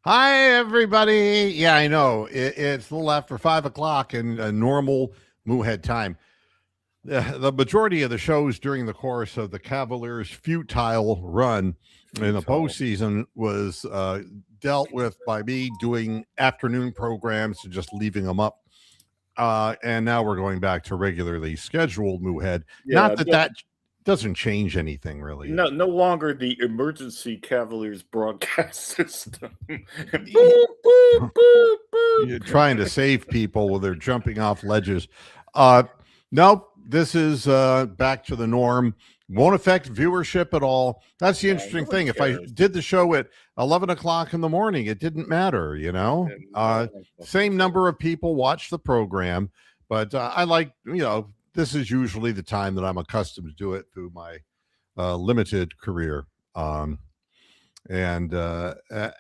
Hi, everybody. Yeah, I know. It's a little after 5 o'clock in normal Moohead time. The majority of the shows during the course of the Cavaliers' futile run in the Futile. postseason was dealt with by me doing afternoon programs and just leaving them up. And now we're going back to regularly scheduled Moohead. Yeah, Not that that doesn't change anything, really. no longer the emergency Cavaliers broadcast system. Boop, Y- boop, boop, boop. You're trying to save people while they're jumping off ledges. Uh, no, this is back to the norm. Won't affect viewership at all. That's the No, no interesting one thing. If I cares. did the show at 11 o'clock in the morning, it didn't matter, you know? And no one fucking Same cares. number of people watch the program, but I like, this is usually the time that I'm accustomed to do it through my limited career.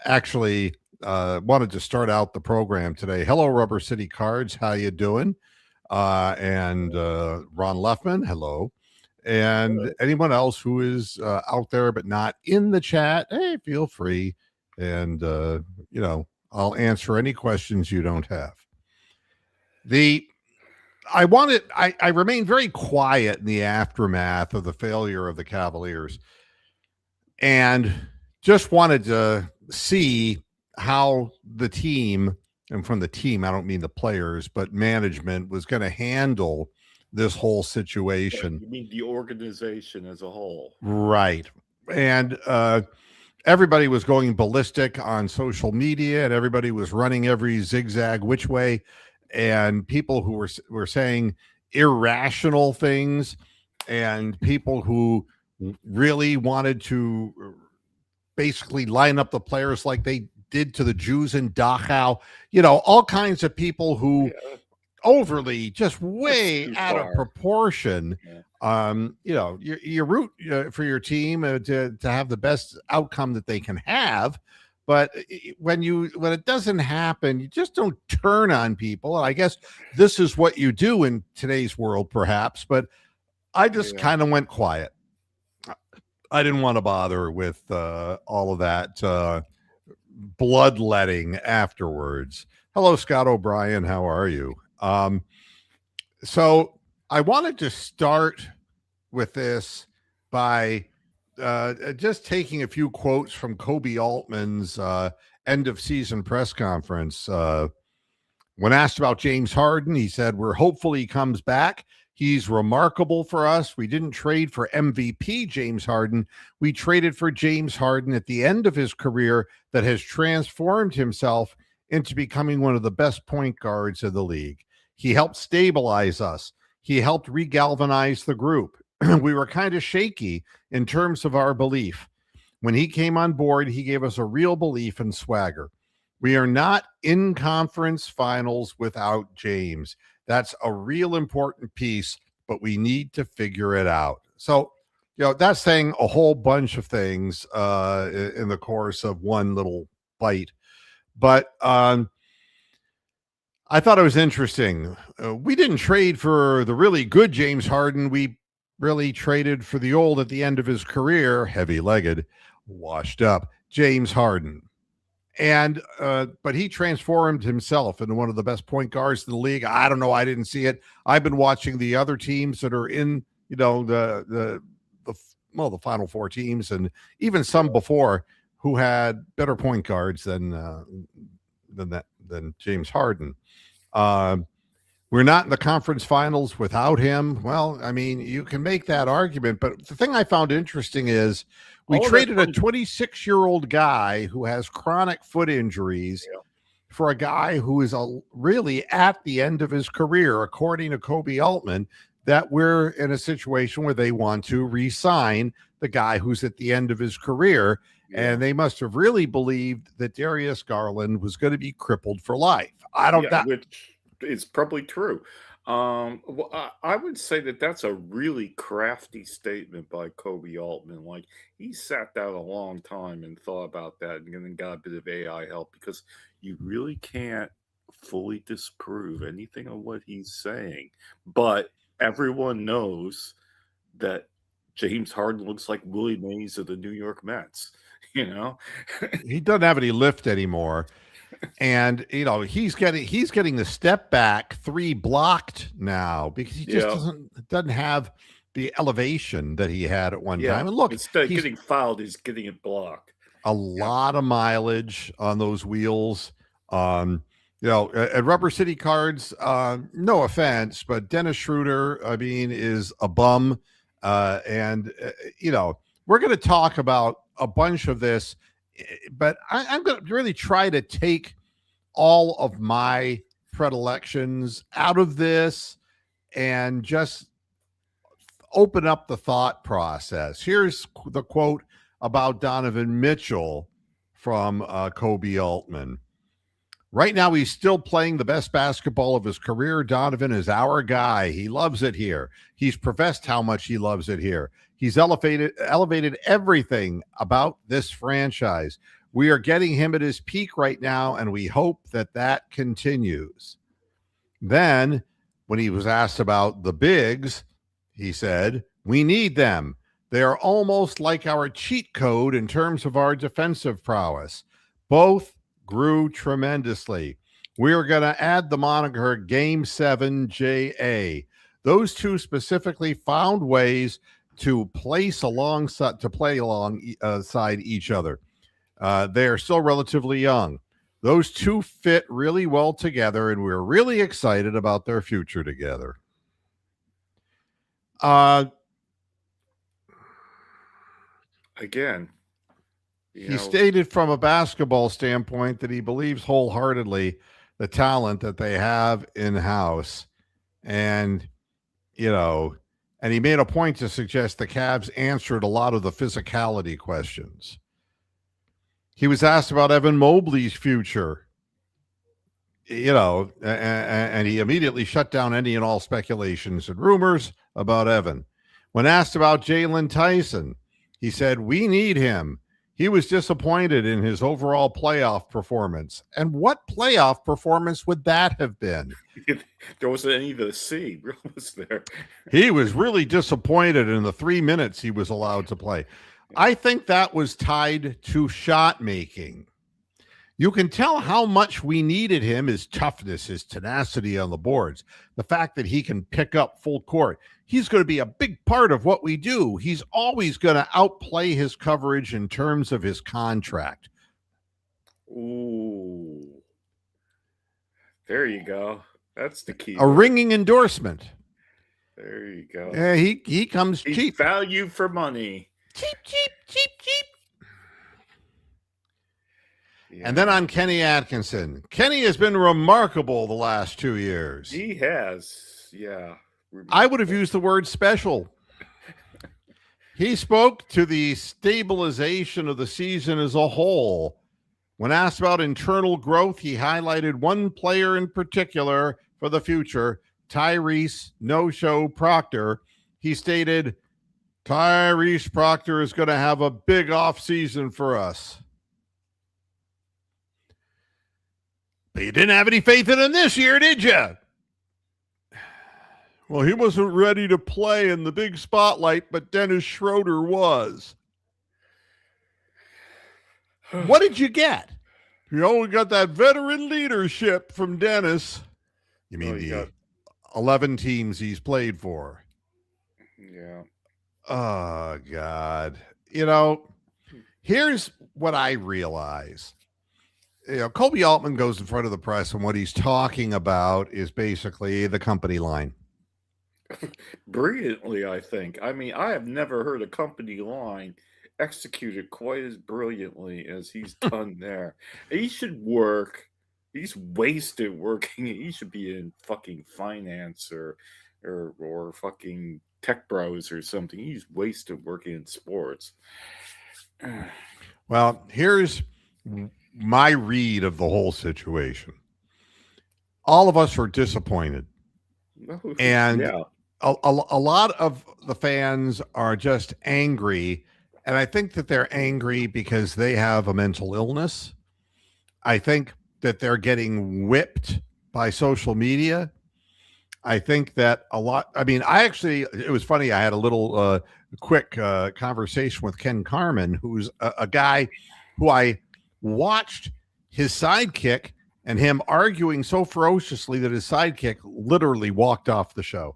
Actually, wanted to start out the program today. Hello, Rubber City Cards. How you doing? And Ron Leffman. Hello. And anyone else who is out there but not in the chat, hey, feel free. And I'll answer any questions you don't have. The I remained very quiet in the aftermath of the failure of the Cavaliers and just wanted to see how the team, and from the team, I don't mean the players, but management was going to handle this whole situation. You mean the organization as a whole? Right. And everybody was going ballistic on social media, and everybody was running every zigzag which way. And people who were saying irrational things, and people who really wanted to basically line up the players like they did to the Jews in Dachau. All kinds of people who overly, just way out of proportion. Yeah. You root for your team to have the best outcome that they can have. But when it doesn't happen, you just don't turn on people. And I guess this is what you do in today's world, perhaps. But I just kind of went quiet. I didn't want to bother with all of that bloodletting afterwards. Hello, Scott O'Brien. How are you? So I wanted to start with this by just taking a few quotes from Kobe Altman's end of season press conference. When asked about James Harden, he said, "We're hopeful he comes back. He's remarkable for us. We didn't trade for MVP James Harden. We traded for James Harden at the end of his career that has transformed himself into becoming one of the best point guards in the league. He helped stabilize us. He helped regalvanize the group. We were kind of shaky in terms of our belief. When he came on board, he gave us a real belief and swagger. We are not in conference finals without James. That's a real important piece, but we need to figure it out." So, that's saying a whole bunch of things in the course of one little bite. But I thought it was interesting. We didn't trade for the really good James Harden. We really traded for the old at the end of his career, heavy legged, washed up James Harden. And but he transformed himself into one of the best point guards in the league. I don't know. I didn't see it. I've been watching the other teams that are in, the final four teams, and even some before who had better point guards than James Harden. We're not in the conference finals without him. Well, I mean, you can make that argument, but the thing I found interesting is we traded a 26-year-old guy who has chronic foot injuries for a guy who is really at the end of his career, according to Kobe Altman, that we're in a situation where they want to re-sign the guy who's at the end of his career. Yeah. And they must have really believed that Darius Garland was going to be crippled for life. Which is probably true. Well, I would say that that's a really crafty statement by Kobe Altman. Like, he sat down a long time and thought about that and then got a bit of AI help, because you really can't fully disprove anything of what he's saying. But everyone knows that James Harden looks like Willie Mays of the New York Mets. you know. He doesn't have any lift anymore. And he's getting the step back three blocked now because he just Yeah, doesn't have the elevation that he had at one yeah. time. And look, Instead of he's getting fouled, he's getting it blocked. a Yeah, lot of mileage on those wheels. At Rubber City Cards, no offense, but Dennis Schroeder, I mean, is a bum. And we're going to talk about a bunch of this, but I'm going to really try to take all of my predilections out of this and just open up the thought process. Here's the quote about Donovan Mitchell from Kobe Altman. Right now, he's still playing the best basketball of his career. Donovan is our guy. He loves it here. He's professed how much he loves it here. He's elevated everything about this franchise. We are getting him at his peak right now, and we hope that continues. Then, when he was asked about the bigs, he said, "We need them. They are almost like our cheat code in terms of our defensive prowess. Both grew tremendously. We are going to add the moniker Game 7 JA. Those two specifically found ways to play alongside each other. They are still relatively young. Those two fit really well together, and we're really excited about their future together." again, He stated from a basketball standpoint that he believes wholeheartedly the talent that they have in house. And, and he made a point to suggest the Cavs answered a lot of the physicality questions. He was asked about Evan Mobley's future, and he immediately shut down any and all speculations and rumors about Evan. When asked about Jalen Tyson, he said, "We need him. He was disappointed in his overall playoff performance." And what playoff performance would that have been? There wasn't any to see, was there? He was really disappointed in the 3 minutes he was allowed to play. I think that was tied to shot making. You can tell how much we needed him, his toughness, his tenacity on the boards, the fact that he can pick up full court. He's going to be a big part of what we do. He's always going to outplay his coverage in terms of his contract. Ooh. There you go. That's the key. A ringing endorsement. There you go. Yeah, he comes cheap. Value for money. Cheap. Yeah. And then on Kenny Atkinson. Kenny has been remarkable the last 2 years. He has, yeah. Remarkable. I would have used the word special. He spoke to the stabilization of the season as a whole. When asked about internal growth, he highlighted one player in particular for the future, Tyrese No-Show Proctor. He stated, "Tyrese Proctor is going to have a big offseason for us." But you didn't have any faith in him this year, did you? Well, he wasn't ready to play in the big spotlight, but Dennis Schroeder was. What did you get? You only got that veteran leadership from Dennis. You mean the 11 teams he's played for? Yeah. Oh, God. Here's what I realize. Kobe Altman goes in front of the press, and what he's talking about is basically the company line. Brilliantly, I think. I mean, I have never heard a company line executed quite as brilliantly as he's done there. He should work. He's wasted working. He should be in fucking finance or fucking tech bros or something. He's wasted working in sports. Well, here's my read of the whole situation. All of us are disappointed. And a lot of the fans are just angry. And I think that they're angry because they have a mental illness. I think that they're getting whipped by social media. I think that a lot. I mean, it was funny. I had a little quick conversation with Ken Carmen, who's a guy who I watched his sidekick and him arguing so ferociously that his sidekick literally walked off the show.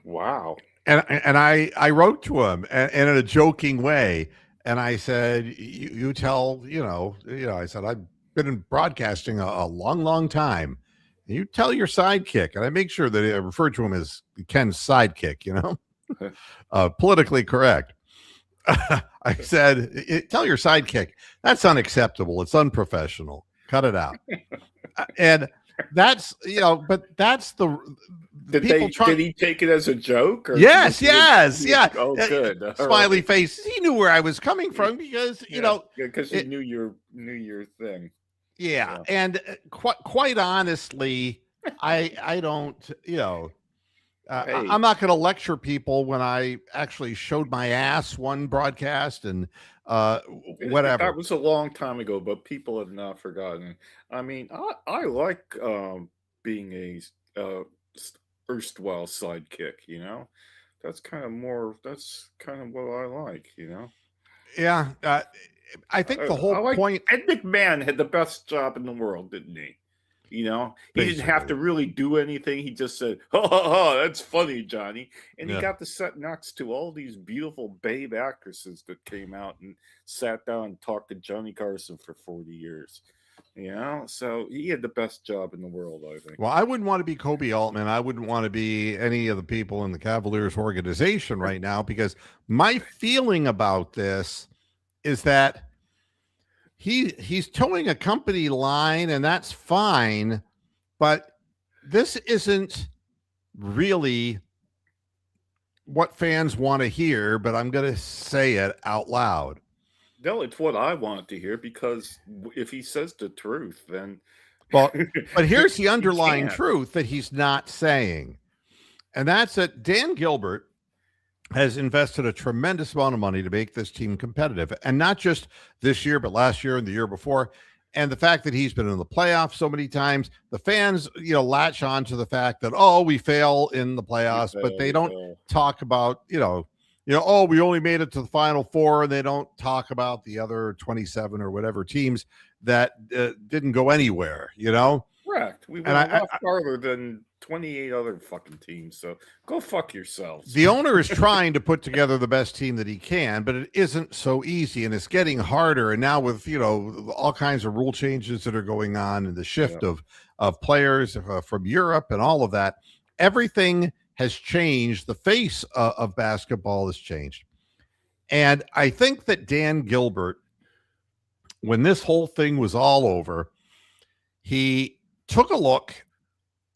Wow. And I wrote to him and in a joking way, and I said, "You tell I said I've been in broadcasting a long time. You tell your sidekick," and I make sure that I refer to him as Ken's sidekick. Politically correct. I said, "Tell your sidekick that's unacceptable. It's unprofessional. Cut it out." And that's but that's the Did he take it as a joke? Or yes. Oh, good. Smiley Right. face. He knew where I was coming from because because he knew your thing. Yeah, and quite honestly, I don't Hey, I'm not going to lecture people when I actually showed my ass one broadcast and whatever. that was a long time ago, but people have not forgotten. I mean, I like being a erstwhile sidekick. That's kind of what I like. Yeah, I think the whole point. Ed McMahon had the best job in the world, didn't he? He didn't have to really do anything. He just said, "Ha ha ha, that's funny, Johnny," and he got to sit next to all these beautiful babe actresses that came out and sat down and talked to Johnny Carson for 40 years. So he had the best job in the world, I think. Well, I wouldn't want to be Kobe Altman. I wouldn't want to be any of the people in the Cavaliers organization right now, because my feeling about this is that he's towing a company line, and that's fine, but this isn't really what fans want to hear, but I'm going to say it out loud. No, it's what I want to hear, because if he says the truth, then but here's the underlying truth that he's not saying, and that's that Dan Gilbert has invested a tremendous amount of money to make this team competitive, and not just this year, but last year and the year before. And the fact that he's been in the playoffs so many times, the fans, latch on to the fact that, we fail in the playoffs, but they don't talk about, we only made it to the Final Four, and they don't talk about the other 27 or whatever teams that didn't go anywhere, Correct. We went a lot farther than 28 other fucking teams, so go fuck yourselves. The owner is trying to put together the best team that he can, but it isn't so easy, and it's getting harder. And now with all kinds of rule changes that are going on, and the shift of players from Europe and all of that, everything has changed. The face of basketball has changed, and I think that Dan Gilbert, when this whole thing was all over, he took a look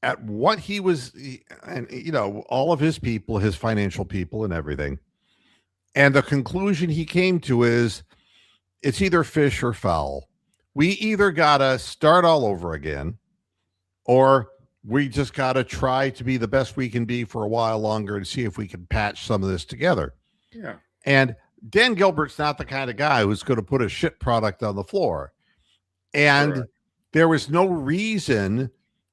at what he was, and all of his people, his financial people and everything. And the conclusion he came to is it's either fish or fowl. We either got to start all over again, or we just got to try to be the best we can be for a while longer and see if we can patch some of this together. Yeah. And Dan Gilbert's not the kind of guy who's going to put a shit product on the floor. And there was no reason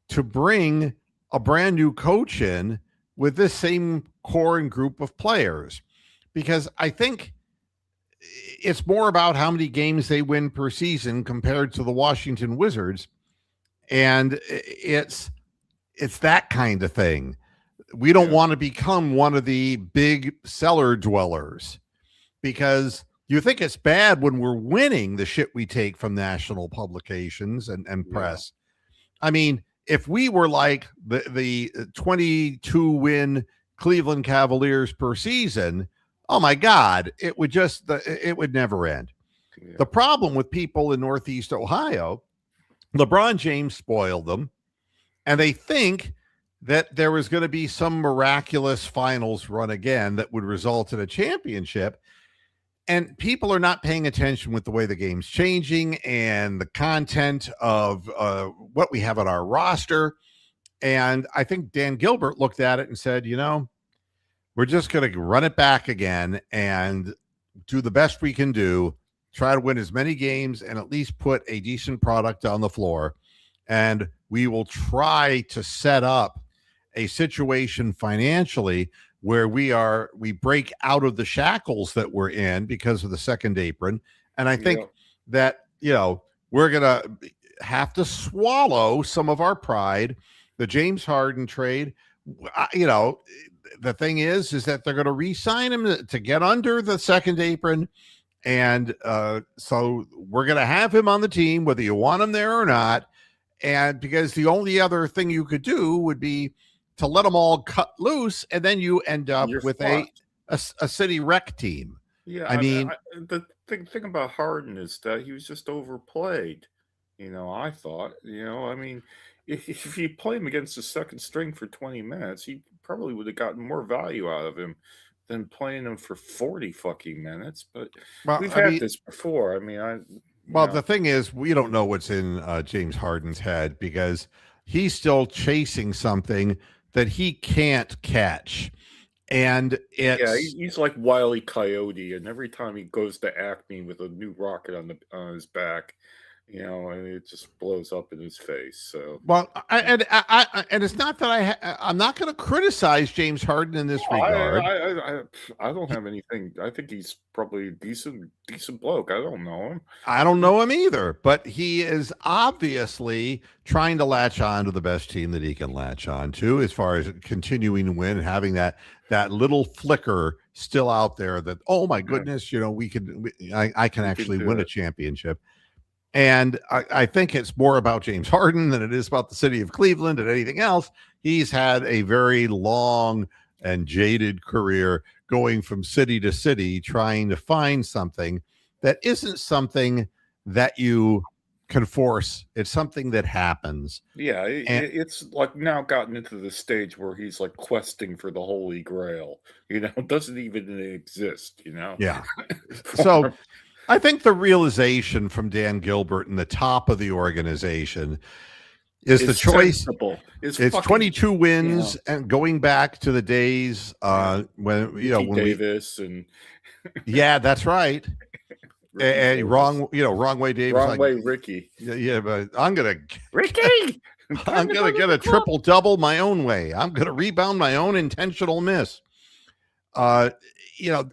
to bring a brand new coach in with this same core and group of players, because I think it's more about how many games they win per season compared to the Washington Wizards. And it's that kind of thing. We don't want to become one of the big cellar dwellers, because you think it's bad when we're winning the shit we take from national publications and press. I mean, if we were like the 22 win Cleveland Cavaliers per season, oh my God, it would never end. Yeah. The problem with people in Northeast Ohio, LeBron James spoiled them, and they think that there was going to be some miraculous finals run again that would result in a championship. And people are not paying attention with the way the game's changing and the content of what we have on our roster. And I think Dan Gilbert looked at it and said, we're just going to run it back again and do the best we can do, try to win as many games and at least put a decent product on the floor. And we will try to set up a situation financially where we break out of the shackles that we're in because of the second apron. And I think Yeah. that, we're going to have to swallow some of our pride. The James Harden trade, the thing is that they're going to re-sign him to get under the second apron. And so we're going to have him on the team, whether you want him there or not. And because the only other thing you could do would be to let them all cut loose, and then you end up You're with fucked. a city rec team. Yeah, I mean, the thing about Harden is that he was just overplayed. I thought. I mean, if you play him against the second string for 20 minutes, he probably would have gotten more value out of him than playing him for 40 fucking minutes. But well, we've I had mean, this before. I mean, well, the thing is, we don't know what's in James Harden's head because he's still chasing something that he can't catch. And yeah, it's he's like Wile E. Coyote, and every time he goes to Acme with a new rocket on his back, and it just blows up in his face. So well, and it's not that I'm not going to criticize James Harden in this I regard. I don't have anything. I think he's probably a decent bloke. I don't know him. I don't know him either, but he is obviously trying to latch on to the best team that he can latch on to, as far as continuing to win, and having that little flicker still out there that, oh my Yeah, goodness, I can we can actually do win a it. championship. And I think it's more about James Harden than it is about the city of Cleveland and anything else. He's had a very long and jaded career going from city to city, trying to find something that isn't something that you can force. It's something that happens. Yeah, And it's like now gotten into the stage where he's like questing for the Holy Grail. It doesn't even exist. yeah. For So him. I think the realization from Dan Gilbert and the top of the organization is the It's choice. sensible. It's It's fucking 22 yeah, wins, and going back to the days yeah. when Ricky when we Davis and yeah, that's right. Ricky And Davis. wrong way Davis Wrong like way, Ricky. yeah, but I'm gonna Ricky! Time I'm to go gonna to get the a club. triple double my own way. I'm gonna rebound my own intentional miss. Uh,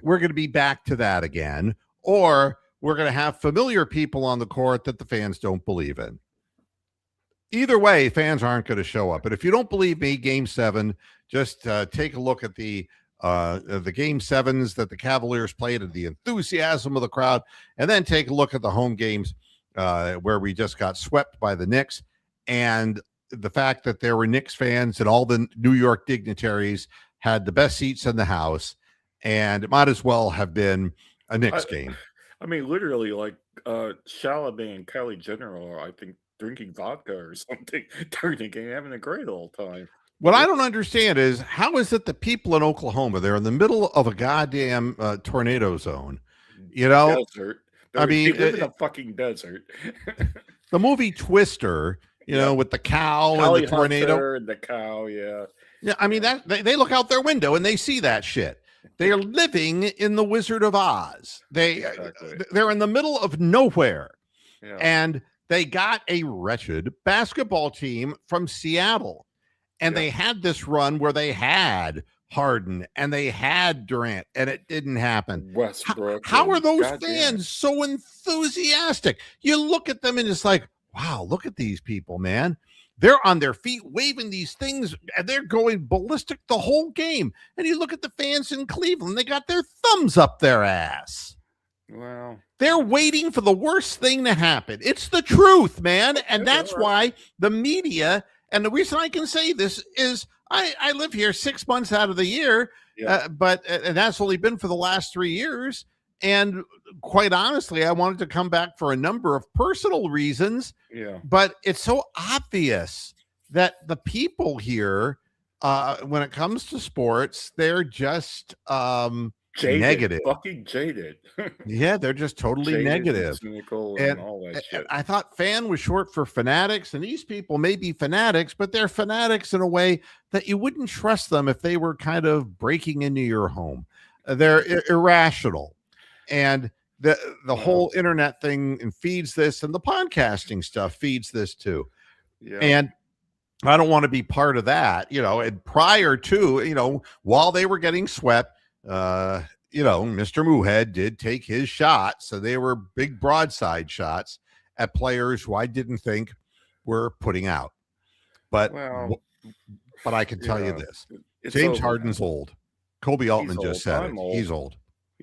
we're gonna be back to that again, or we're gonna have familiar people on the court that the fans don't believe in. Either way, fans aren't going to show up. But if you don't believe me, Game 7, just take a look at the Game 7s that the Cavaliers played and the enthusiasm of the crowd, and then take a look at the home games where we just got swept by the Knicks, and the fact that there were Knicks fans and all the New York dignitaries had the best seats in the house, and it might as well have been a I, Knicks game. I mean, literally, like Chalamet and Kylie Jenner are, I think, drinking vodka or something during the game, having a great old time. What I Rick don't understand is how is it the people in Oklahoma, they're in the middle of a goddamn tornado zone. You know, Desert. I They mean, live in a fucking desert. the movie Twister, Yep. with the cow and the Holly tornado. Hunter and the cow, yeah. Yeah, I mean Yeah, that they look out their window and they see that shit. They are living in the Wizard of Oz. exactly. They're in the middle of nowhere, Yeah. and they got a wretched basketball team from Seattle. And Yeah. they had this run where they had Harden and they had Durant, and it didn't happen. Westbrook How are and those goddamn it. fans so enthusiastic? You look at them and it's like, wow, look at these people, man. They're on their feet waving these things and they're going ballistic the whole game. And you look at the fans in Cleveland, they got their thumbs up their ass. Well, They're waiting for the worst thing to happen. It's the truth, man. And yeah, that's why the media, and the reason I can say this is I live here 6 months out of the year, yeah, but and that's only been for the last 3 years. And quite honestly, I wanted to come back for a number of personal reasons, yeah. but it's so obvious that the people here, when it comes to sports, they're just Jaded. negative. Fucking jaded. Yeah, they're just totally Jaded and negative. cynical and And all that shit. I thought fan was short for fanatics, and these people may be fanatics, but they're fanatics in a way that you wouldn't trust them if they were kind of breaking into your home. They're irrational, and the Wow. whole internet thing and feeds this, and the podcasting stuff feeds this too. Yeah. And I don't want to be part of that, and prior to, while they were getting swept, Mr. Moohead did take his shot. So they were big broadside shots at players who I didn't think were putting out. But Well, but I can tell you yeah, this. it's James over now. Harden's old. Kobe He's Altman just old. said it. I'm old. He's old.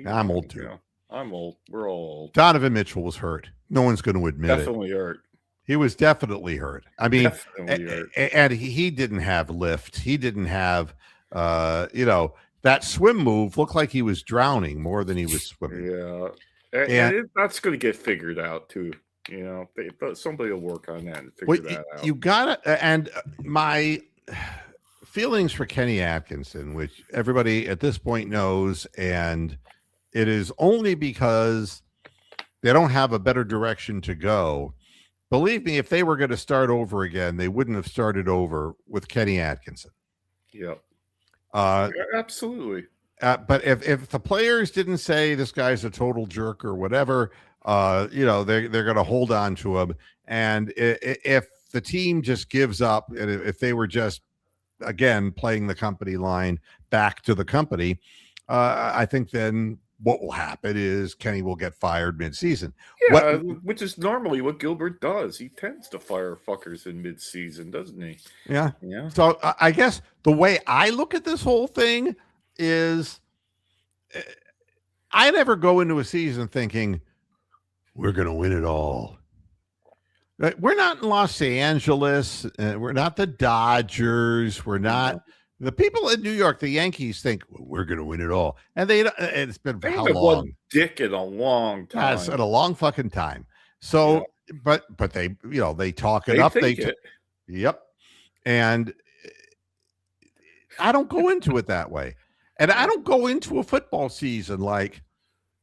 I'm old too. Yeah, I'm old. We're all old. Donovan Mitchell was hurt. No one's going to admit it. Definitely hurt. He was definitely hurt. I mean, Definitely hurt. and he didn't have lift. He didn't have, that swim move looked like he was drowning more than he was swimming. Yeah, and that's going to get figured out too. Somebody will work on that and figure that out. You got it. And my feelings for Kenny Atkinson, which everybody at this point knows, and it is only because they don't have a better direction to go. Believe me, if they were going to start over again, they wouldn't have started over with Kenny Atkinson. Yeah. Absolutely. But if the players didn't say this guy's a total jerk or whatever, they're going to hold on to him. And if the team just gives up, and if they were just, again, playing the company line back to the company, I think then what will happen is Kenny will get fired mid-season. Yeah, which is normally what Gilbert does. He tends to fire fuckers in mid-season, doesn't he? Yeah. Yeah. So I guess the way I look at this whole thing is I never go into a season thinking we're going to win it all. We're not in Los Angeles. We're not the Dodgers. We're not the people in New York. The Yankees think we're going to win it all, and it's been for how long? One dick in a long time. Yes, in a long fucking time. So, yeah. but they they talk it up. Yep, and I don't go into it that way, and I don't go into a football season like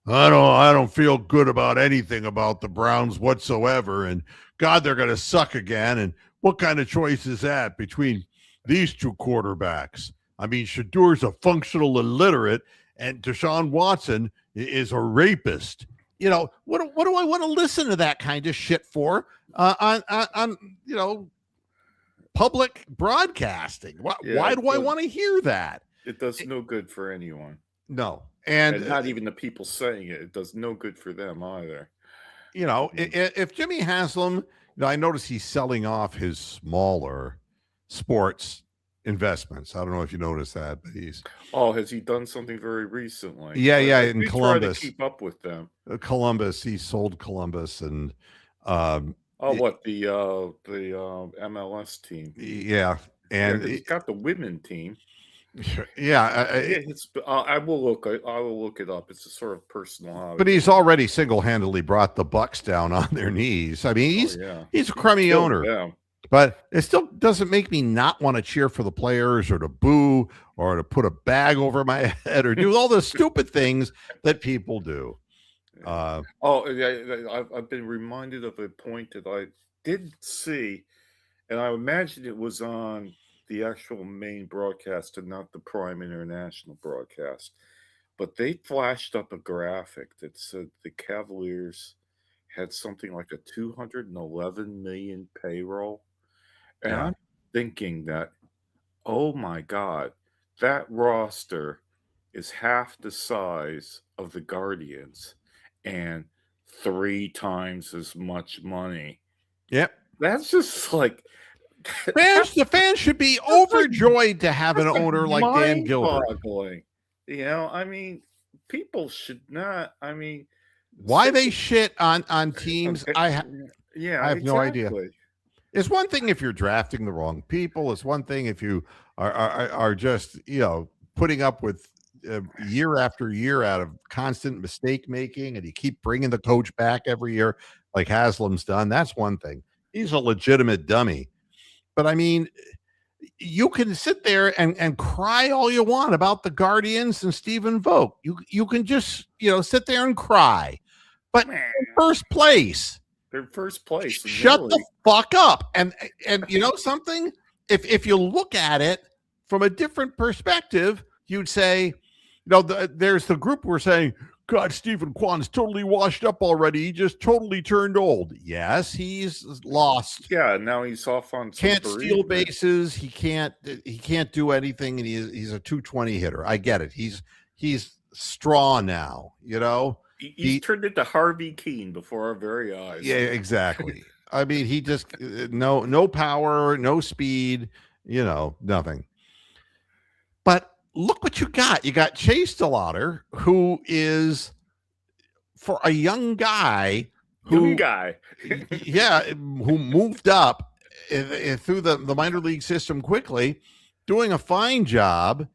I don't feel good about anything about the Browns whatsoever, and God, they're going to suck again. And what kind of choice is that between these two quarterbacks? I mean, Shadur's a functional illiterate, and Deshaun Watson is a rapist. What do I want to listen to that kind of shit for on public broadcasting? Why do I want to hear that? It does no good for anyone. No. And not even the people saying it. It does no good for them either. If Jimmy Haslam, I notice he's selling off his smaller sports investments. I don't know if you noticed that, but has he done something very recently? Yeah, in Columbus. Try to keep up with them. Columbus, he sold Columbus and the MLS team. Yeah, and he's got the women team. Yeah, I will look it up. It's a sort of personal hobby. But he's already single-handedly brought the Bucks down on their knees. I mean, he's a crummy owner. Yeah. But it still doesn't make me not want to cheer for the players or to boo or to put a bag over my head or do all the stupid things that people do. I've been reminded of a point that I did see, and I imagine it was on the actual main broadcast and not the Prime International broadcast. But they flashed up a graphic that said the Cavaliers had something like a 211 million payroll. And I'm thinking that, oh my God, that roster is half the size of the Guardians and 3 times as much money. Yep. That's just like the fans should be overjoyed to have an owner like Dan Gilbert. I mean, people should not. I mean, why they shit on teams? I have no idea. It's one thing if you're drafting the wrong people. It's one thing if you are just putting up with year after year out of constant mistake making, and you keep bringing the coach back every year like Haslam's done. That's one thing. He's a legitimate dummy. But I mean, you can sit there and cry all you want about the Guardians and Stephen Vogt. You can just sit there and cry. But first place. They're first place. Shut the fuck up. And you know something? If you look at it from a different perspective, you'd say, there's the group we're saying God, Stephen Kwan's totally washed up already. He just totally turned old. Yes, he's lost. Yeah, now he's off on some Can't steal bereavement. bases. He can't do anything, and he's a 220 hitter. I get it. He's straw now. He's He turned into Harvey Keene before our very eyes. Yeah, exactly. I mean, he just no power, no speed. Nothing. But look what you got. You got Chase DeLauder, who is, for a young guy Young who, guy. who moved up through the minor league system quickly, doing a fine job.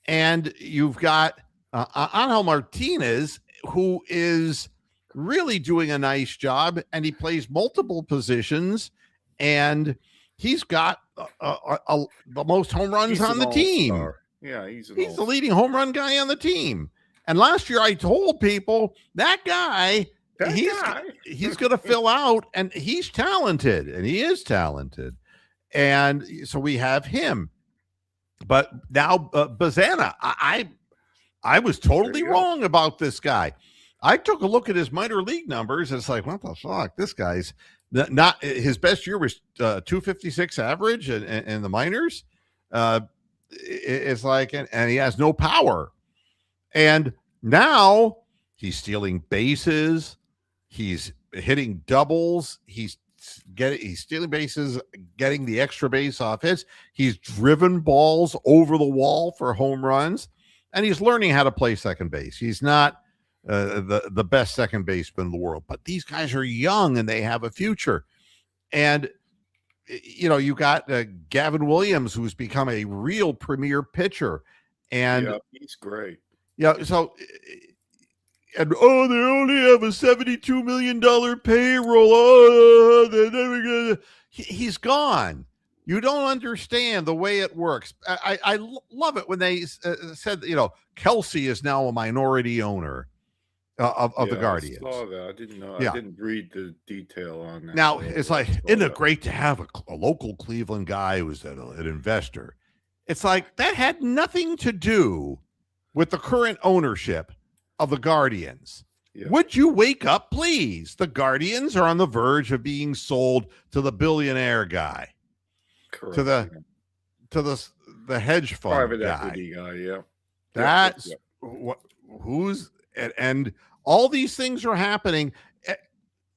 And you've got Angel Martinez, who is really doing a nice job, and he plays multiple positions, and he's got the most home runs He's on an the team. all-star. Yeah, he's the leading home run guy on the team. And last year I told people that guy, he's going to fill out, and he's talented, and he is talented. And so we have him. But now Bazana, I was totally wrong about this guy. I took a look at his minor league numbers. And it's like, what the fuck? This guy's not his best year was 256 average in the minors. It's like, and he has no power. And now he's stealing bases. He's hitting doubles. He's stealing bases, getting the extra base off hits. He's driven balls over the wall for home runs, and he's learning how to play second base. He's not the best second baseman in the world, but these guys are young and they have a future. And you got Gavin Williams, who's become a real premier pitcher, and he's great. Yeah, so and they only have a $72 million payroll. They're never gonna. He's gone. You don't understand the way it works. I love it when they said, Kelsey is now a minority owner of the Guardians. I saw that. I didn't know. I didn't read the detail on that. Now, it's like, isn't it great to have a local Cleveland guy who's an investor? It's like, that had nothing to do with the current ownership of the Guardians. Yeah. Would you wake up, please? The Guardians are on the verge of being sold to the billionaire guy. Correct. To the hedge fund private guy. Equity guy, yeah. That's what who's and all these things are happening.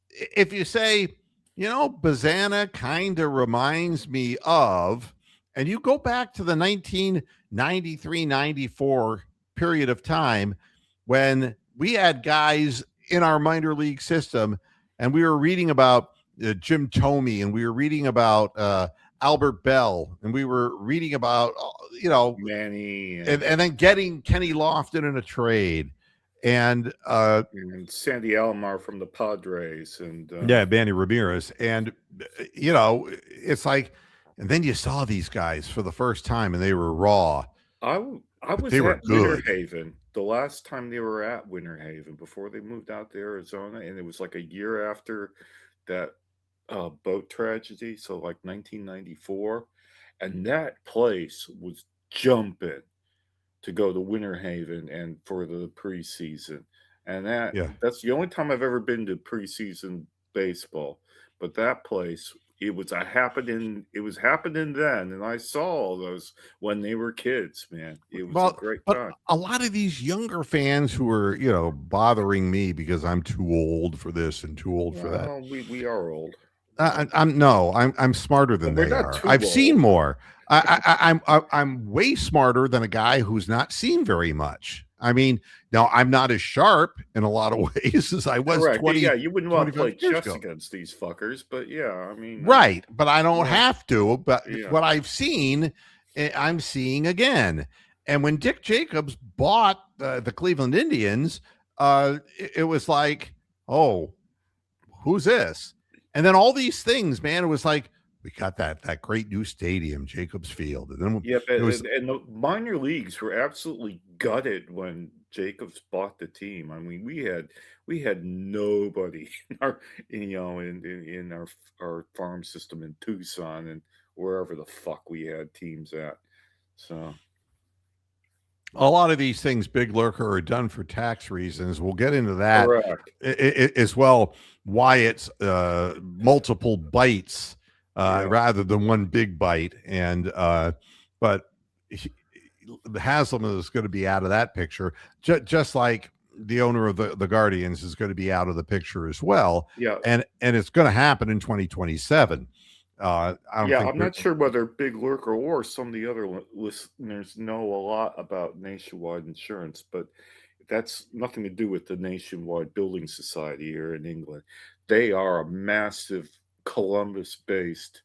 If you say, Bazana kind of reminds me of, and you go back to the 1993-94 period of time when we had guys in our minor league system, and we were reading about Jim Thome, and we were reading about Albert Bell, and we were reading about Manny, and then getting Kenny Lofton in a trade, and Sandy Alomar from the Padres, and Manny Ramirez, and it's like, and then you saw these guys for the first time, and they were raw. I was at Winter Haven the last time they were at Winter Haven before they moved out to Arizona, and it was like a year after that boat tragedy, so like 1994, and that place was jumping to go to Winter Haven and for the preseason, and that's the only time I've ever been to preseason baseball. But that place, it was happening then, and I saw all those when they were kids, man. It was a great time. A lot of these younger fans who are, bothering me because I'm too old for this and too old for that. We are old. I'm smarter than they are. I've seen more. I'm way smarter than a guy who's not seen very much. I mean, now I'm not as sharp in a lot of ways as I was. Correct. 20. Yeah, you wouldn't want to play chess against these fuckers, but I mean, right. But I don't have to. But what I've seen, I'm seeing again. And when Dick Jacobs bought the Cleveland Indians, it was like, oh, who's this? And then all these things, man, it was like, we got that great new stadium, Jacobs Field. And then and the minor leagues were absolutely gutted when Jacobs bought the team. I mean, we had nobody in our farm system in Tucson and wherever the fuck we had teams at. So a lot of these things, Big Lurker, are done for tax reasons. We'll get into that Correct. as well. Why it's multiple bites Yeah. rather than one big bite, and but he, Haslam is going to be out of that picture, just like the owner of the Guardians is going to be out of the picture as well, Yeah. and it's going to happen in 2027. I don't Yeah, think I'm not sure whether Big Lurker or some of the other listeners know a lot about Nationwide Insurance, but that's nothing to do with the Nationwide Building Society here in England. They are a massive Columbus-based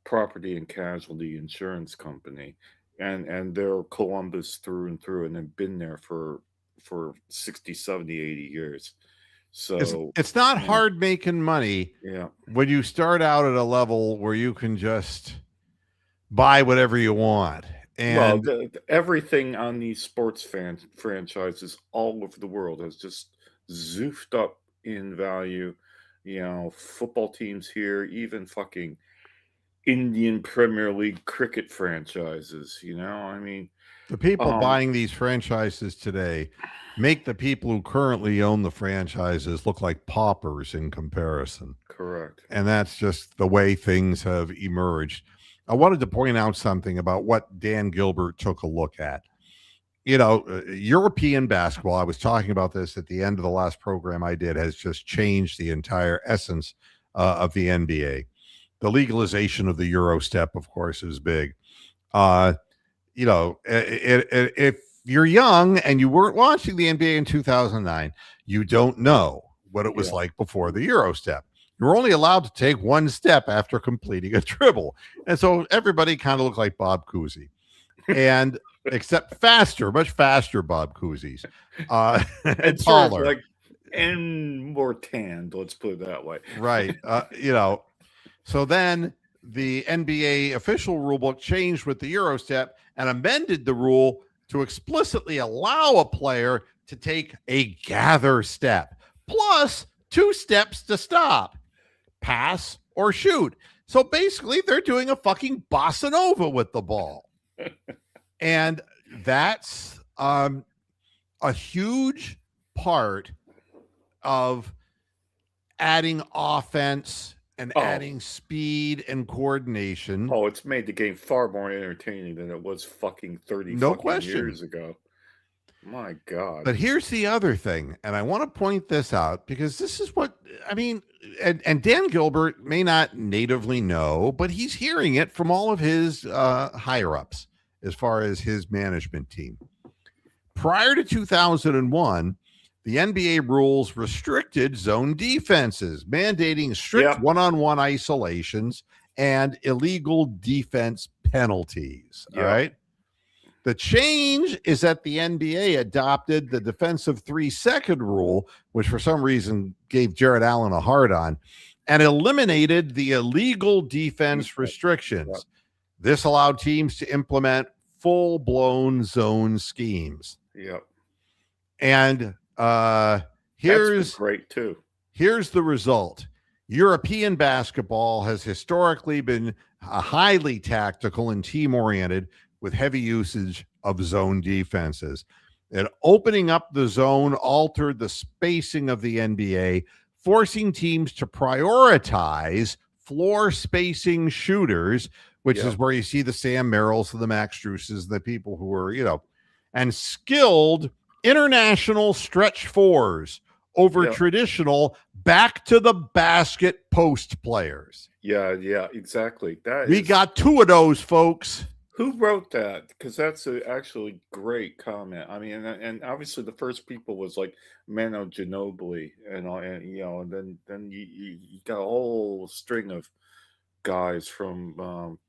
property and casualty insurance company, and they're Columbus through and through, and have been there for 60, 70, 80 years. So, it's not you know, hard making money yeah. when you start out at a level where you can just buy whatever you want. Well, And everything on these sports franchises all over the world has just zoofed up in value. Football teams here, even fucking Indian Premier League cricket franchises. I mean, the people um, buying these franchises today make the people who currently own the franchises look like paupers in comparison. correct. And that's just the way things have emerged. I wanted to point out something about what Dan Gilbert took a look at. European basketball, I was talking about this at the end of the last program I did, has just changed the entire essence of the NBA. The legalization of the Euro step, of course, is big. Uh, if you're young and you weren't watching the NBA in 2009, you don't know what it was Yeah. like before the Euro step. You're only allowed to take one step after completing a dribble. And so everybody kind of looked like Bob Cousy. And except faster, much faster Bob Cousy's. And Sort of taller. like, and more tanned, let's put it that way. Right. So then the NBA official rulebook changed with the Euro step and amended the rule to explicitly allow a player to take a gather step plus 2 steps to stop, pass, or shoot. So basically, they're doing a fucking bossa nova with the ball. And that's a huge part of adding offense and adding speed and coordination. Oh, it's made the game far more entertaining than it was fucking 30 No fucking question. years ago. My God. But here's the other thing, and I want to point this out because this is what I mean. And Dan Gilbert may not natively know, but he's hearing it from all of his higher ups as far as his management team. Prior to 2001, the NBA rules restricted zone defenses, mandating strict one-on-one isolations and illegal defense penalties. All right. The change is that the NBA adopted the defensive 3-second rule, which for some reason gave Jared Allen a hard on, and eliminated the illegal defense restrictions. This allowed teams to implement full-blown zone schemes. Yep. And That's great too. Here's the result. European basketball has historically been highly tactical and team-oriented with heavy usage of zone defenses. And opening up the zone altered the spacing of the NBA, forcing teams to prioritize floor spacing shooters, which is where you see the Sam Merrills, the Max Struces, the people who are, and skilled international stretch fours over traditional back to the basket post players. Yeah, exactly. We got 2 of those, folks. Who wrote that? Because that's actually great comment. I mean, and obviously the first people was like Manu Ginobili, and then you got a whole string of guys from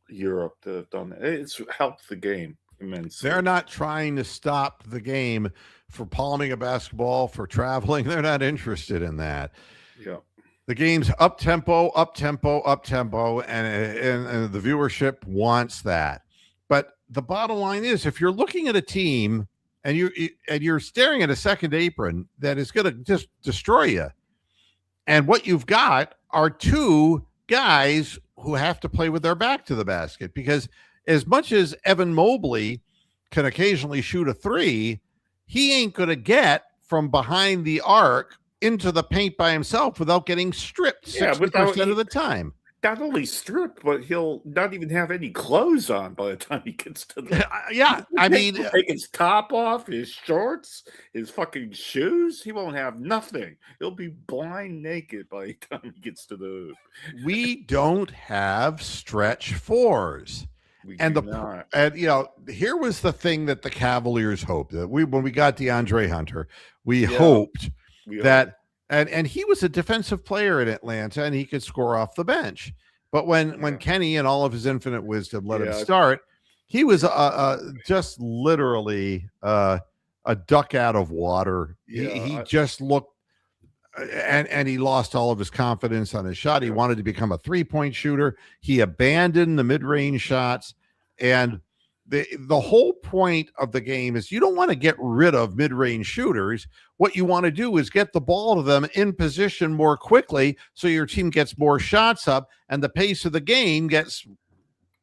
Europe that have done that. It's helped the game immensely. They're not trying to stop the game for palming a basketball, for traveling. They're not interested in that. Yeah. The game's up tempo, and the viewership wants that. But the bottom line is, if you're looking at a team and you're staring at a second apron that is going to just destroy you, and what you've got are 2 guys who have to play with their back to the basket, because as much as Evan Mobley can occasionally shoot a three, he ain't going to get from behind the arc into the paint by himself without getting stripped 60% of the time. Not only stripped, but he'll not even have any clothes on by the time he gets to the. Yeah, I mean, take his top off, his shorts, his fucking shoes. He won't have nothing. He'll be blind naked by the time he gets to the hoop. We don't have stretch fours. And here was the thing that the Cavaliers hoped that when we got DeAndre Hunter, we hoped that. And he was a defensive player in Atlanta, and he could score off the bench. But when Kenny and all of his infinite wisdom let him start, he was just literally a duck out of water. He just looked, and he lost all of his confidence on his shot. He wanted to become a three-point shooter. He abandoned the mid-range shots, and the whole point of the game is you don't want to get rid of mid-range shooters. What you want to do is get the ball to them in position more quickly so your team gets more shots up and the pace of the game gets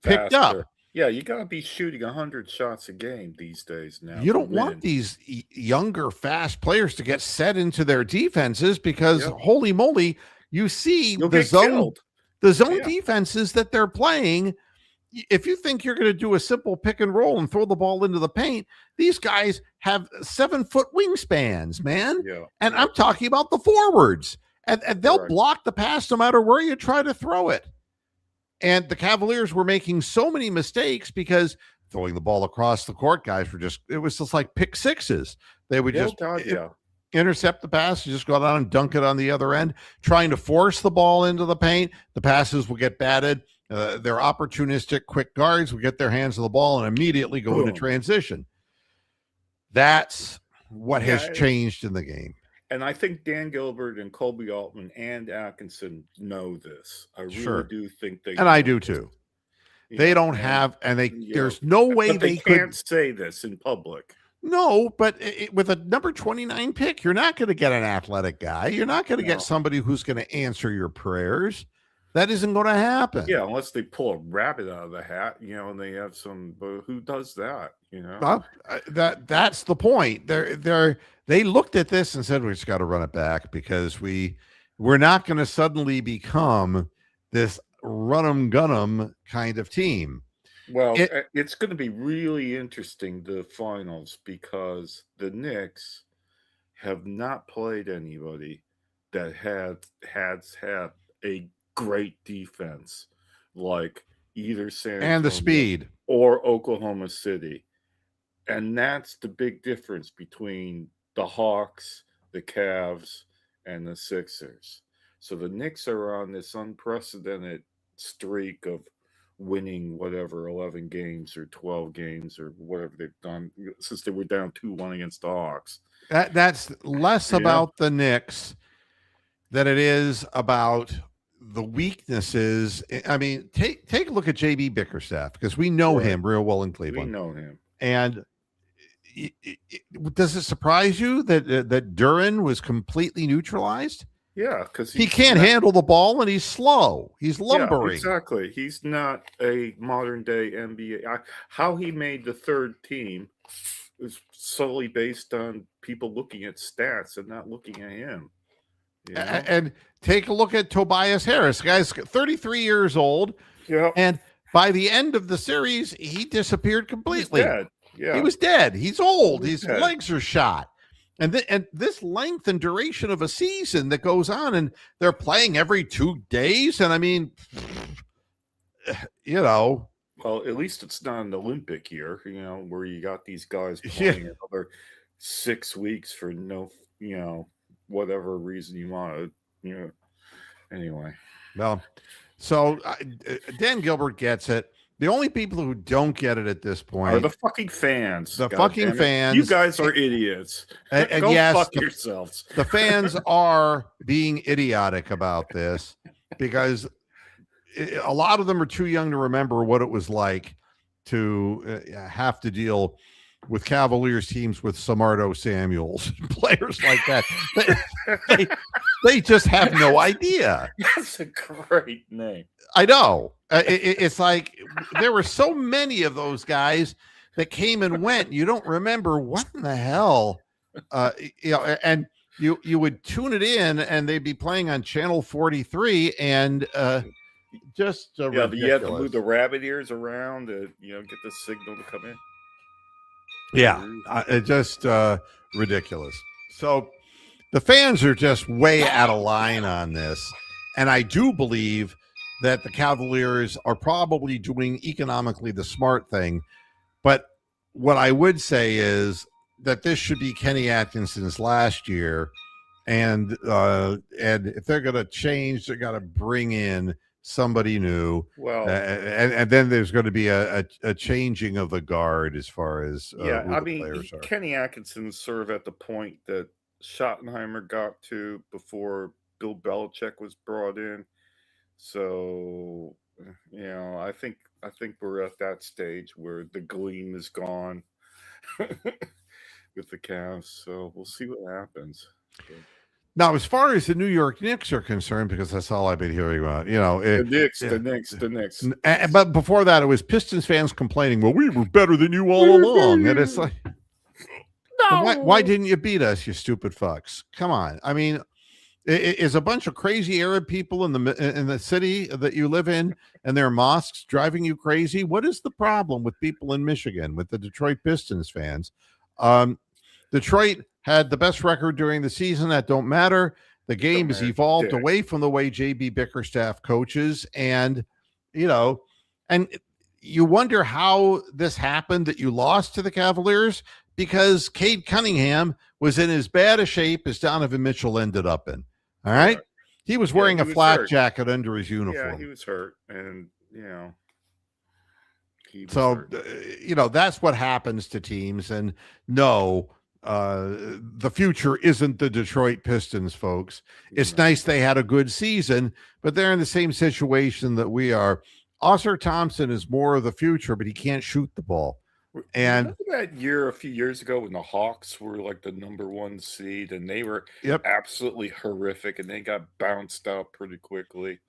picked up. Yeah, you got to be shooting 100 shots a game these days now. You don't want these younger, fast players to get set into their defenses because, holy moly, you see the zone defenses that they're playing. If you think you're going to do a simple pick and roll and throw the ball into the paint, these guys have 7-foot wingspans, man. And I'm talking about the forwards. And they'll block the pass no matter where you try to throw it. And the Cavaliers were making so many mistakes because throwing the ball across the court, guys it was just like pick sixes. They would intercept the pass, just go down and dunk it on the other end, trying to force the ball into the paint. The passes will get batted. They're opportunistic, quick guards will get their hands on the ball and immediately go into transition. That's what has changed in the game. And I think Dan Gilbert and Kobe Altman and Atkinson know this. I really do think they. And I do too. They don't have, and there's no way they can't say this in public. No, but with a number 29 pick, you're not going to get an athletic guy. You're not going to get somebody who's going to answer your prayers. That isn't going to happen. Yeah, unless they pull a rabbit out of the hat, and they have some. But who does that? That's the point. They looked at this and said we just got to run it back because we're not going to suddenly become this run 'em gun 'em kind of team. Well, it's going to be really interesting, the finals, because the Knicks have not played anybody that has had a great defense like either San Antonio and the speed or Oklahoma City. And that's the big difference between the Hawks, the Cavs, and the Sixers. So the Knicks are on this unprecedented streak of winning whatever 11 games or 12 games or whatever they've done since they were down 2-1 against the Hawks. That's less about the Knicks than it is about the weaknesses. I mean, take a look at JB Bickerstaff because we know him real well in Cleveland. We know him. And does it surprise you that Duran was completely neutralized? Yeah, because he can't handle the ball and he's slow. He's lumbering. Yeah, exactly. He's not a modern day NBA. How he made the third team is solely based on people looking at stats and not looking at him. And take a look at Tobias Harris. The guy's 33 years old. Yeah. And by the end of the series, he disappeared completely. He was dead. Yeah. He was dead. He's old. His legs are shot. And this length and duration of a season that goes on, and they're playing every 2 days. And I mean, Well, at least it's not an Olympic year, where you got these guys playing another 6 weeks for no, whatever reason you want to, Anyway. Well, so Dan Gilbert gets it. The only people who don't get it at this point are the fucking fans. The fucking fans. You guys are idiots. And Go yes, fuck yourselves. The fans are being idiotic about this because a lot of them are too young to remember what it was like to have to deal with Cavaliers teams with Samardo Samuels, players like that. They just have no idea. That's a great name. I know. It's like there were so many of those guys that came and went. You don't remember what in the hell, and you would tune it in, and they'd be playing on channel 43, and just Yeah, you have to move ridiculous. the rabbit ears around to get the signal to come in. Yeah, it just ridiculous. So the fans are just way out of line on this, and I do believe that the Cavaliers are probably doing economically the smart thing. But what I would say is that this should be Kenny Atkinson's last year, and if they're going to change, they're going to bring in somebody new. Well, and then there's going to be a changing of the guard as far as yeah, who I the mean, players are. Kenny Atkinson's sort of at the point that Schottenheimer got to before Bill Belichick was brought in. So, I think we're at that stage where the gleam is gone with the Cavs. So we'll see what happens. Now, as far as the New York Knicks are concerned, because that's all I've been hearing about, The Knicks. But before that, it was Pistons fans complaining, "Well, we were better than you all along," and it's like, no, why didn't you beat us, you stupid fucks? Come on. I mean, is a bunch of crazy Arab people in the city that you live in and their mosques driving you crazy? What is the problem with people in Michigan, with the Detroit Pistons fans? Detroit had the best record during the season. That don't matter. The game has evolved away from the way JB Bickerstaff coaches, and and you wonder how this happened that you lost to the Cavaliers, because Cade Cunningham was in as bad a shape as Donovan Mitchell ended up in. All right. He was wearing a flak jacket under his uniform. Yeah, he was hurt. And, that's what happens to teams. And no, the future isn't the Detroit Pistons, folks. It's nice they had a good season, but they're in the same situation that we are. Oscar Thompson is more of the future, but he can't shoot the ball. And remember that year a few years ago when the Hawks were like the number 1 seed and they were absolutely horrific and they got bounced out pretty quickly.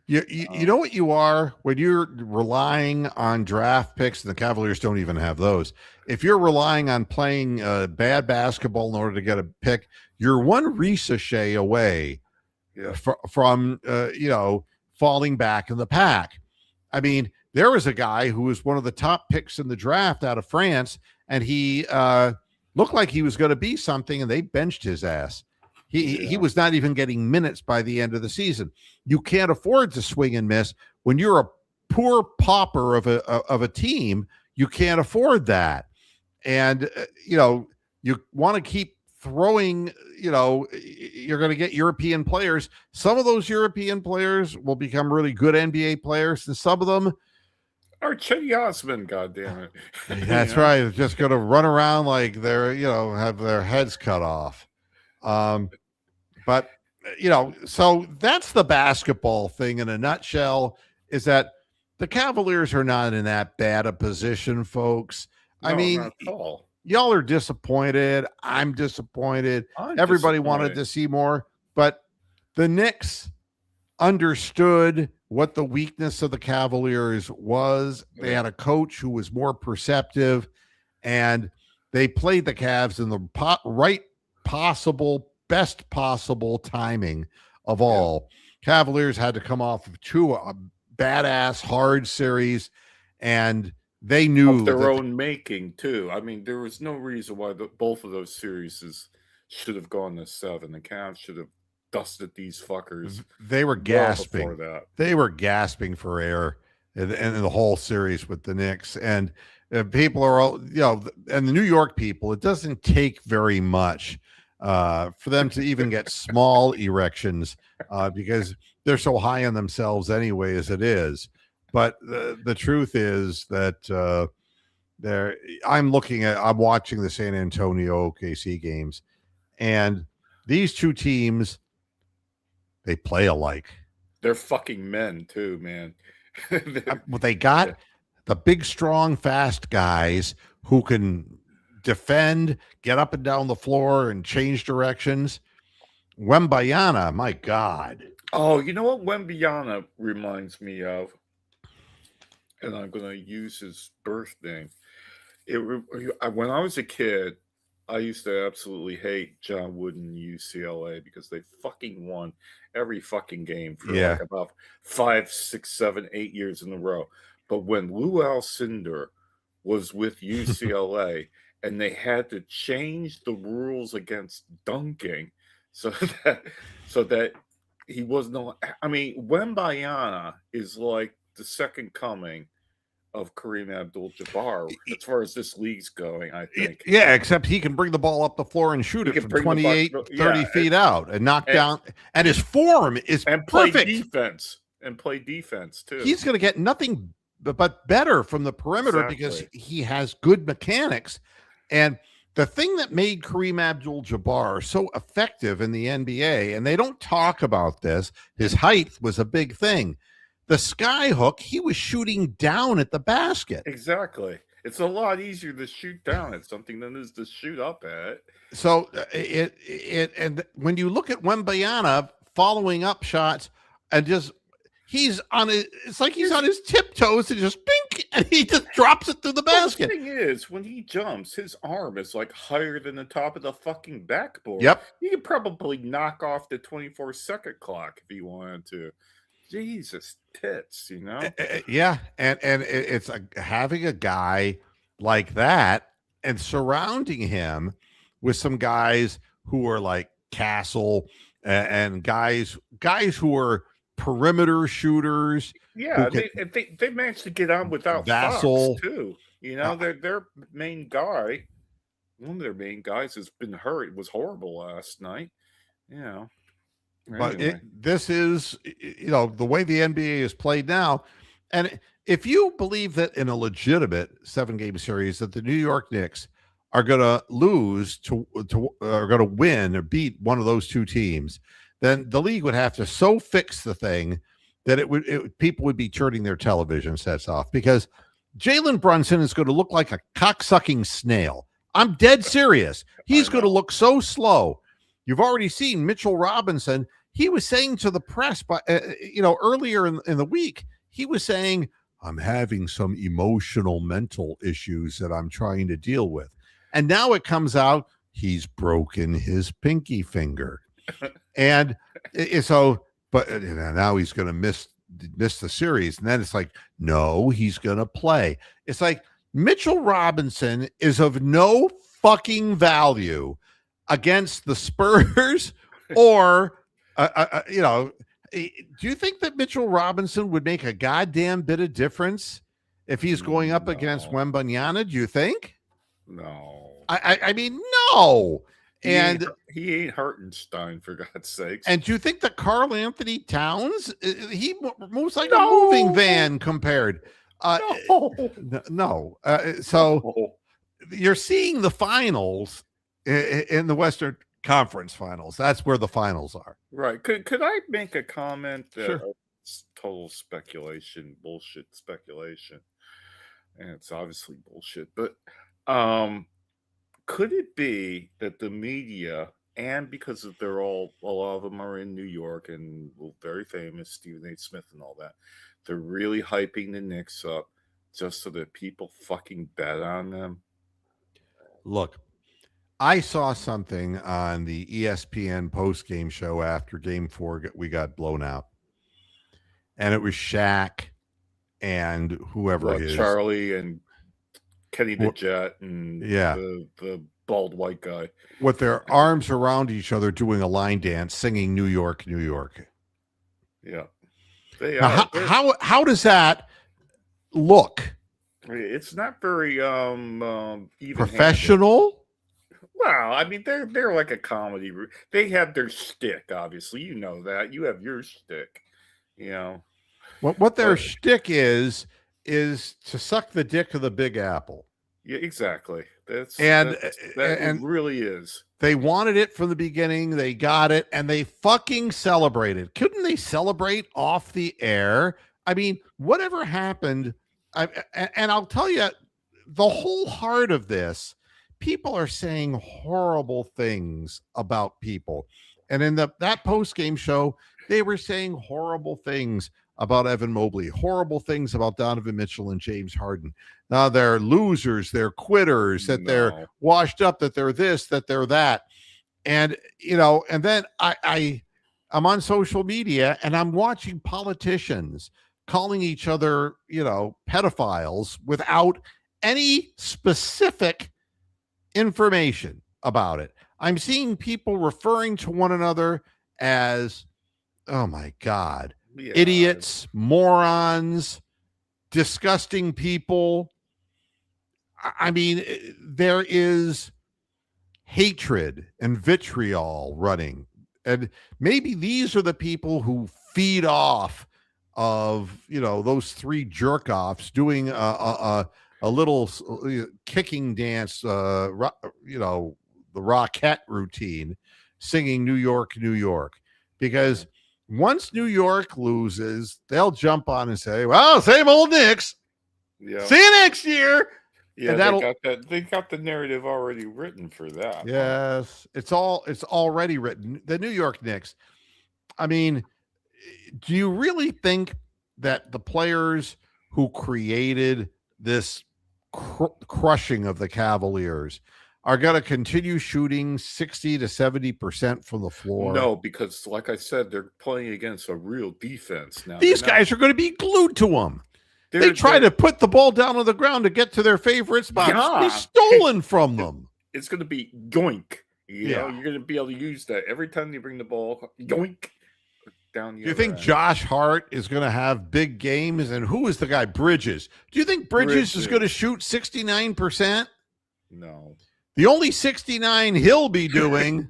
You know what you are when you're relying on draft picks, and the Cavaliers don't even have those. If you're relying on playing bad basketball in order to get a pick, you're one ricochet away from falling back in the pack. I mean, there was a guy who was one of the top picks in the draft out of France, and he looked like he was going to be something, and they benched his ass. He was not even getting minutes by the end of the season. You can't afford to swing and miss when you're a poor pauper of a team. You can't afford that, and you want to keep throwing. You're going to get European players. Some of those European players will become really good NBA players, and some of them. Or Chetty Osman, goddammit. That's right. They're just going to run around like they're, have their heads cut off. But, so that's the basketball thing in a nutshell, is that the Cavaliers are not in that bad a position, folks. No, I mean, not at all. Y'all are disappointed. I'm disappointed. Everybody wanted to see more, but the Knicks understood what the weakness of the Cavaliers was. They had a coach who was more perceptive, and they played the Cavs in the best possible timing of all. Cavaliers had to come off of 2 badass hard series, and they knew of their own making too. I mean, there was no reason why both of those series should have gone to 7. The Cavs should have dusted these fuckers. They were gasping. They were gasping for air in the whole series with the Knicks. And people are all, and the New York people, it doesn't take very much for them to even get small erections because they're so high on themselves anyway as it is. But the truth is that I'm watching the San Antonio OKC games, and these two teams, they play alike. They're fucking men too, man. Well, they got the big, strong, fast guys who can defend, get up and down the floor, and change directions. Wembanyama, my God. Oh, you know what Wembanyama reminds me of? And I'm going to use his birth name. When I was a kid, I used to absolutely hate John Wooden and UCLA because they fucking won every fucking game for like Yeah. about 5, 6, 7, 8 years in a row. But when Lou Alcindor was with UCLA and they had to change the rules against dunking so that so that he was no. I mean, Wembayana is like the second coming of Kareem Abdul-Jabbar as far as this league's going, I think. Yeah, except he can bring the ball up the floor and shoot He it can from bring the buck, 28, yeah, 30 feet out and knock and, down. And his form is and play perfect. defense and play defense too. He's going to get nothing but better from the perimeter because Exactly. he has good mechanics. And the thing that made Kareem Abdul-Jabbar so effective in the NBA, and they don't talk about this, his height was a big thing. The sky hook, he was shooting down at the basket. Exactly. It's a lot easier to shoot down at something than it is to shoot up at it. So and when you look at Wembayana following up shots and just he's on it, it's like he's on his tiptoes and just bink, and he just drops it through the basket. Well, the thing is, when he jumps, his arm is like higher than the top of the fucking backboard. Yep. He could probably knock off the 24-second clock if he wanted to. Jesus tits, you know? Yeah, and it's having a guy like that and surrounding him with some guys who are like Castle and guys who are perimeter shooters. Yeah, they managed to get on without Vassell Fox too. You know, their main guy, one of their main guys, has been hurt. It was horrible last night. You know. But Anyway. this is, the way the NBA is played now. And if you believe that in a legitimate 7-game series that the New York Knicks are going to lose are going to win or beat one of those two teams, then the league would have to so fix the thing that people would be turning their television sets off because Jalen Brunson is going to look like a cocksucking snail. I'm dead serious. He's going to look so slow. You've already seen Mitchell Robinson. He was saying to the press, earlier in the week, he was saying, I'm having some emotional, mental issues that I'm trying to deal with. And now it comes out he's broken his pinky finger. And but now he's going to miss the series. And then it's like, no, he's going to play. It's like Mitchell Robinson is of no fucking value against the Spurs or, do you think that Mitchell Robinson would make a goddamn bit of difference if he's going up against Wembanyama? Do you think? No. I mean, no. And he ain't Hartenstein, for God's sakes. And do you think that Karl Anthony Towns, he moves like a moving van compared? No. So you're seeing the finals in the Western Conference Finals. That's where the finals are. Right. Could I make a comment? Sure. It's total speculation, bullshit speculation. And it's obviously bullshit. But could it be that the media, and because a lot of them are in New York and very famous, Stephen A. Smith and all that, they're really hyping the Knicks up just so that people fucking bet on them? Look, I saw something on the ESPN post-game show after Game 4 we got blown out. And it was Shaq and whoever it is. Charlie and Kenny the Jet and the bald white guy. With their arms around each other doing a line dance, singing New York, New York. Yeah. How does that look? It's not very even professional. Well, I mean, they're like a comedy. They have their shtick, obviously. You know that. You have your shtick. You know. What their shtick is to suck the dick of the Big Apple. Yeah, exactly. That really is. They wanted it from the beginning. They got it, and they fucking celebrated. Couldn't they celebrate off the air? I mean, whatever happened, and I'll tell you, the whole heart of this, people are saying horrible things about people. And in that post-game show, They were saying horrible things about Evan Mobley, horrible things about Donovan Mitchell and James Harden. Now they're losers, they're quitters, that they're No. washed up, that they're this, that they're that. And and then I'm on social media and I'm watching politicians calling each other, pedophiles without any specific information about it. I'm seeing people referring to one another as, oh my God, Yeah. idiots, morons, disgusting people. I mean, there is hatred and vitriol running. And maybe these are the people who feed off of, those three jerk offs doing a little kicking dance, the Rockette routine, singing New York, New York. Because once New York loses, they'll jump on and say, well, same old Knicks. Yeah. See you next year. Yeah, they got the narrative already written for that. Yes, it's already written. The New York Knicks. I mean, do you really think that the players who created this crushing of the Cavaliers are going to continue shooting 60 to 70% from the floor? No, because like I said, they're playing against a real defense now. These guys are going to be glued to them. They try to put the ball down on the ground to get to their favorite spots. Yeah. Be stolen from them. It's going to be yoink. You're going to be able to use that every time you bring the ball. Yoink. Down. Do you think Josh Hart is going to have big games? And who is the guy? Bridges. Do you think Bridges is going to shoot 69%? No. The only 69 he'll be doing.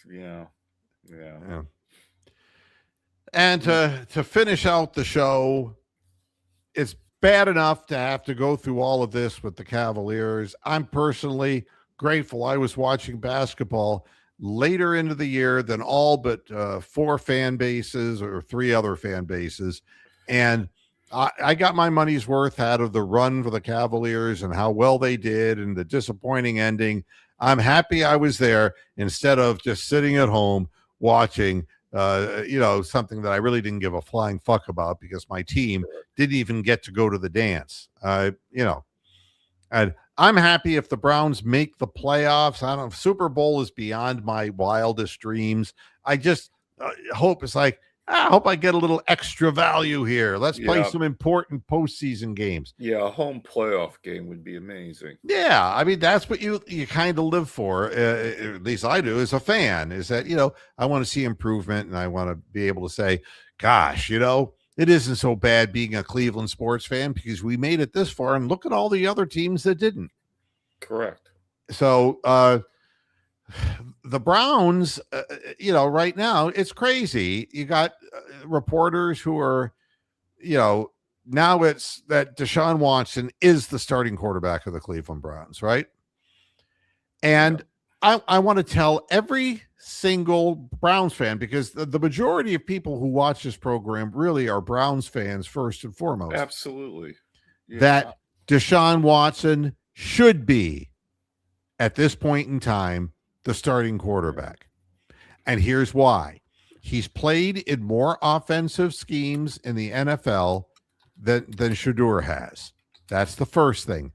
Yeah. And to finish out the show, it's bad enough to have to go through all of this with the Cavaliers. I'm personally grateful I was watching basketball later into the year than all but 4 fan bases or 3 other fan bases. And I got my money's worth out of the run for the Cavaliers and how well they did and the disappointing ending. I'm happy I was there instead of just sitting at home watching something that I really didn't give a flying fuck about because my team didn't even get to go to the dance. And I'm happy if the Browns make the playoffs. I don't know. Super Bowl is beyond my wildest dreams. I just hope it's like, I hope I get a little extra value here. Let's play some important postseason games. Yeah, a home playoff game would be amazing. Yeah, I mean, that's what you kind of live for, at least I do as a fan, is that, I want to see improvement and I want to be able to say, gosh, it isn't so bad being a Cleveland sports fan because we made it this far and look at all the other teams that didn't. Correct. So, the Browns, right now, it's crazy. You got reporters who are, now it's that Deshaun Watson is the starting quarterback of the Cleveland Browns, right? And I want to tell every single Browns fan, because the majority of people who watch this program really are Browns fans first and foremost. Absolutely. Yeah. That Deshaun Watson should be, at this point in time, the starting quarterback. And here's why. He's played in more offensive schemes in the NFL than Shedeur has. That's the first thing.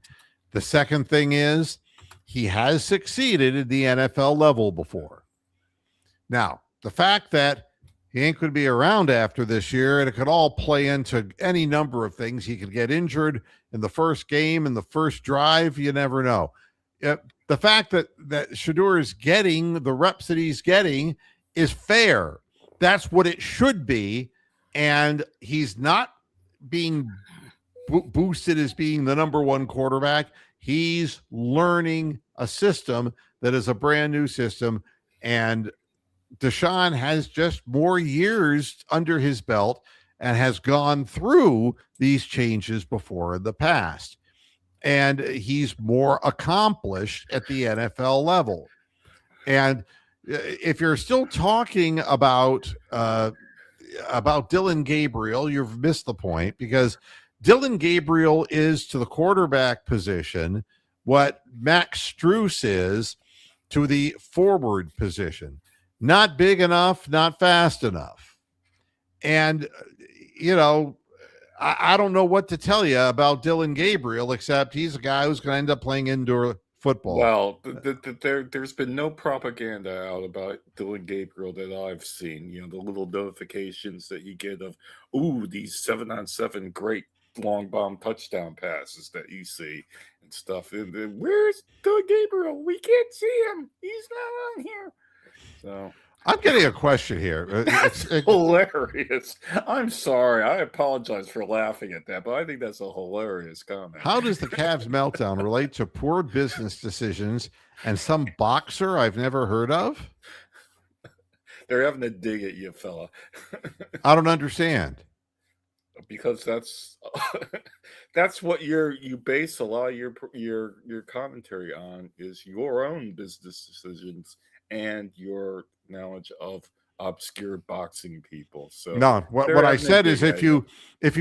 The second thing is he has succeeded at the NFL level before. Now, the fact that he ain't going to be around after this year, and it could all play into any number of things. He could get injured in the first game, in the first drive. You never know. The fact that Shedeur is getting the reps that he's getting is fair. That's what it should be. And he's not being boosted as being the number one quarterback. He's learning a system that is a brand new system. And Deshaun has just more years under his belt and has gone through these changes before in the past. And he's more accomplished at the NFL level. And if you're still talking about Dylan Gabriel, you've missed the point, because Dylan Gabriel is to the quarterback position what Max Strus is to the forward position. not big enough, not fast enough. And, you know, I don't know what to tell you about Dylan Gabriel, except he's a guy who's going to end up playing indoor football. Well, there's been no propaganda out about Dylan Gabriel that I've seen. You know, the little notifications that you get of, ooh, these 7-on-7 great long bomb touchdown passes that you see and stuff. And where's Dylan Gabriel? We can't see him. He's not on here. So I'm getting a question here. that's hilarious. I'm sorry. I apologize for laughing at that, but I think that's a hilarious comment. How does the Cavs meltdown relate to poor business decisions and some boxer I've never heard of? They're having a dig at you, fella. I don't understand. Because that's what you base a lot of your commentary on, is your own business decisions and your knowledge of obscure boxing people. So No, what I said is if you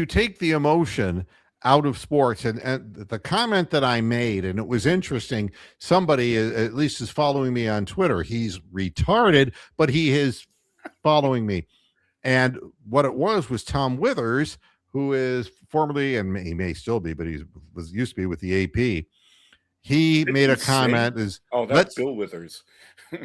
take the emotion out of sports, and the comment that I made, and it was interesting, somebody at least is following me on Twitter. He's retarded, but he is following me. And what it was Tom Withers, who is formerly, and he may still be, but he used to be with the AP. He made a comment is, that's Bill Withers.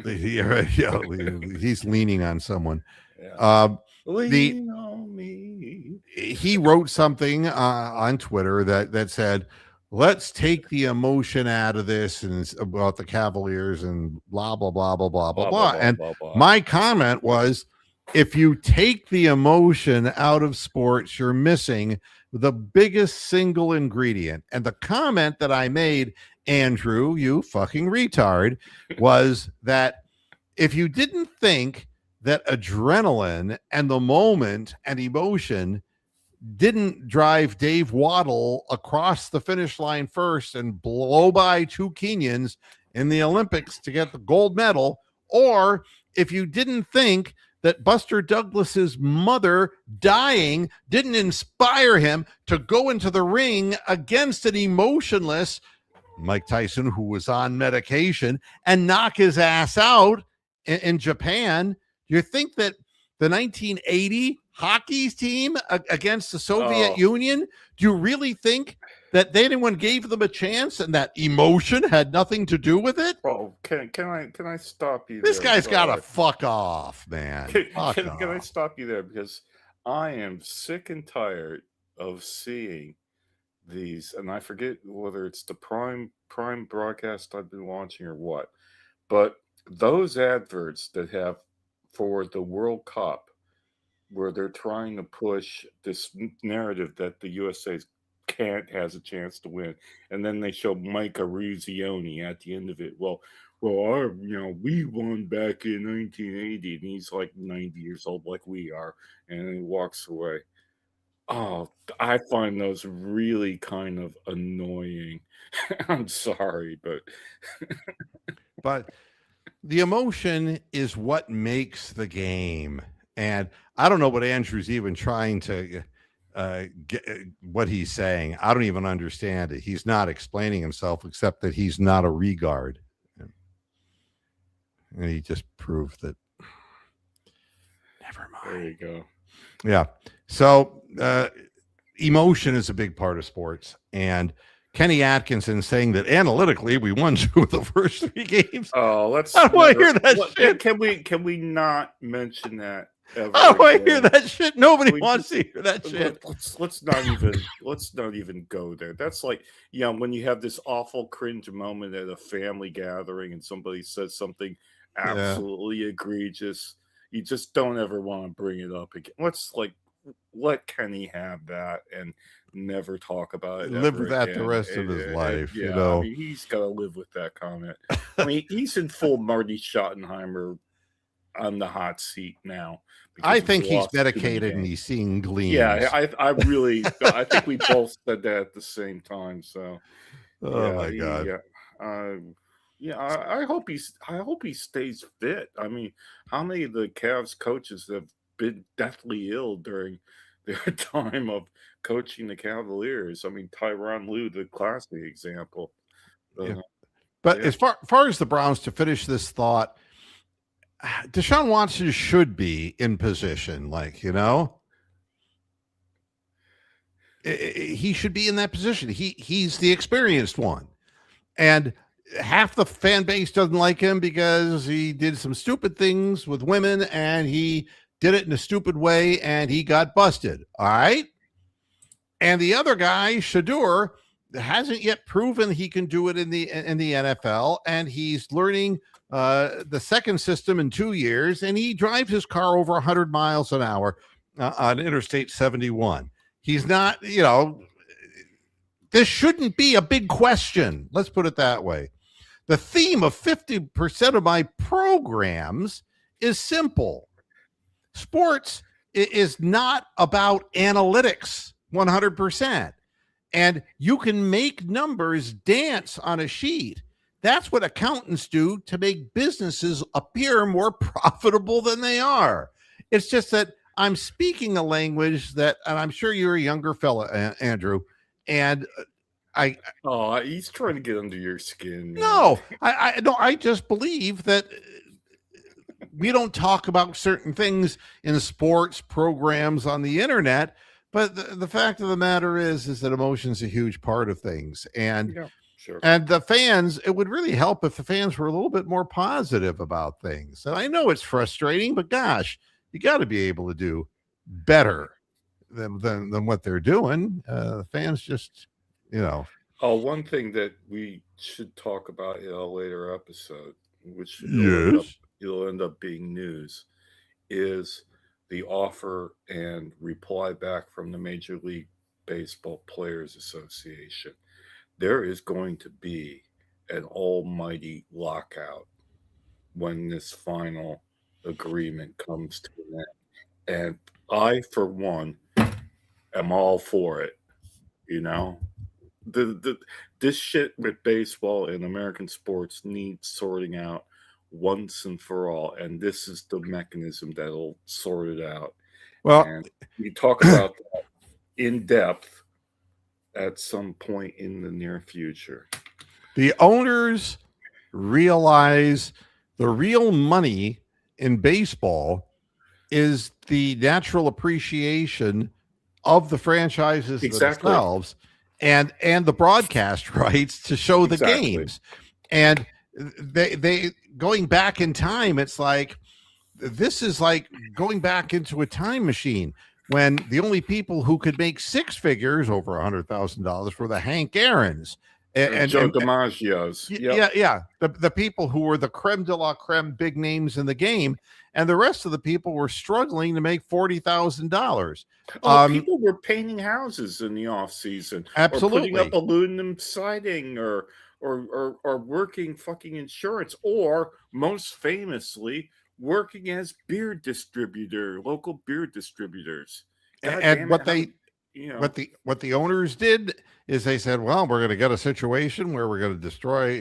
yeah, he's leaning on someone. Yeah. Lean on me. He wrote something on Twitter that said, let's take the emotion out of this and about the Cavaliers and blah, blah, blah, blah, blah, blah, blah. And my comment was, if you take the emotion out of sports, you're missing the biggest single ingredient. And the comment that I made, Andrew, you fucking retard, was that if you didn't think that adrenaline and the moment and emotion didn't drive Dave Waddle across the finish line first and blow by two Kenyans in the Olympics to get the gold medal, or if you didn't think that Buster Douglas's mother dying didn't inspire him to go into the ring against an emotionless Mike Tyson, who was on medication, and knock his ass out in Japan, you think that the 1980 hockey team against the Soviet Union, do you really think that anyone gave them a chance and that emotion had nothing to do with it? Oh, can I stop you? This guy's got to fuck off, man. Can I stop you there? Because I am sick and tired of seeing these, and I forget whether it's the prime broadcast I've been watching or what, but those adverts that have for the World Cup, where they're trying to push this narrative that the USA has a chance to win, and then they show Mike Eruzione at the end of it. Well, we won back in 1980, and he's like 90 years old, like we are, and he walks away. Oh, I find those really kind of annoying. I'm sorry, but the emotion is what makes the game. And I don't know what Andrew's even trying to get, what he's saying. I don't even understand it. He's not explaining himself, except that he's not a regard. And he just proved that. Never mind. There you go. Yeah. So emotion is a big part of sports. And Kenny Atkinson saying that analytically we won 2 of the first 3 games. Oh, I don't want to hear that shit. Can we not mention that ever? I don't want to hear that shit. Nobody wants to hear that shit. Let's not even go there. That's like, when you have this awful cringe moment at a family gathering and somebody says something absolutely egregious. You just don't ever want to bring it up again. Let's let Kenny have that and never talk about it. Live with that the rest of his life. I mean, he's got to live with that comment. I mean, he's in full Marty Schottenheimer on the hot seat now. I think he's medicated and he's seeing gleams. Yeah, I really, I think we both said that at the same time. So, my God. I hope he stays fit. I mean, how many of the Cavs coaches have been deathly ill during their time of coaching the Cavaliers? I mean, Tyronn Lue, the classic example. But as far as the Browns, to finish this thought, Deshaun Watson should be in position, like, he should be in that position. He's the experienced one. And half the fan base doesn't like him because he did some stupid things with women and he did it in a stupid way and he got busted. All right. And the other guy, Shadur, hasn't yet proven he can do it in the NFL, and he's learning the second system in 2 years, and he drives his car over 100 miles an hour on Interstate 71. He's not, this shouldn't be a big question. Let's put it that way. The theme of 50% of my programs is simple. Sports is not about analytics 100%. And you can make numbers dance on a sheet. That's what accountants do to make businesses appear more profitable than they are. It's just that I'm speaking a language that, and I'm sure you're a younger fella, Andrew, and I Oh, he's trying to get under your skin, man. no, no, I just believe that we don't talk about certain things in sports programs on the internet. But the fact of the matter is that emotion's a huge part of things, and Yeah, sure. and the fans. It would really help if the fans were a little bit more positive about things. And I know it's frustrating, but gosh, you got to be able to do better than what they're doing. The fans just, you know, Oh, one thing that we should talk about in a later episode, which yes. it'll end up being news, is the offer and reply back from the Major League Baseball Players Association. There is going to be an almighty lockout when this final agreement comes to an end. And I, for one, am all for it. You know, the this shit with baseball and American sports needs sorting out once and for all, and this is the mechanism that'll sort it out. Well, And we talk about that in depth at some point in the near future. the owners realize the real money in baseball is the natural appreciation of the franchises Exactly. themselves and the broadcast rights to show the Exactly. games. And they going back in time, it's like this is like going back into a time machine when the only people who could make six figures over $100,000 were the Hank Aaron's Joe DiMaggio's. Yep. yeah. The people who were the creme de la creme big names in the game, and the rest of the people were struggling to make $40,000. Oh, people were painting houses in the off season, or putting up Absolutely. aluminum siding, or working fucking insurance, or most famously working as local beer distributors. God And damn it! what the owners did is they said, well, we're going to get a situation where we're going to destroy,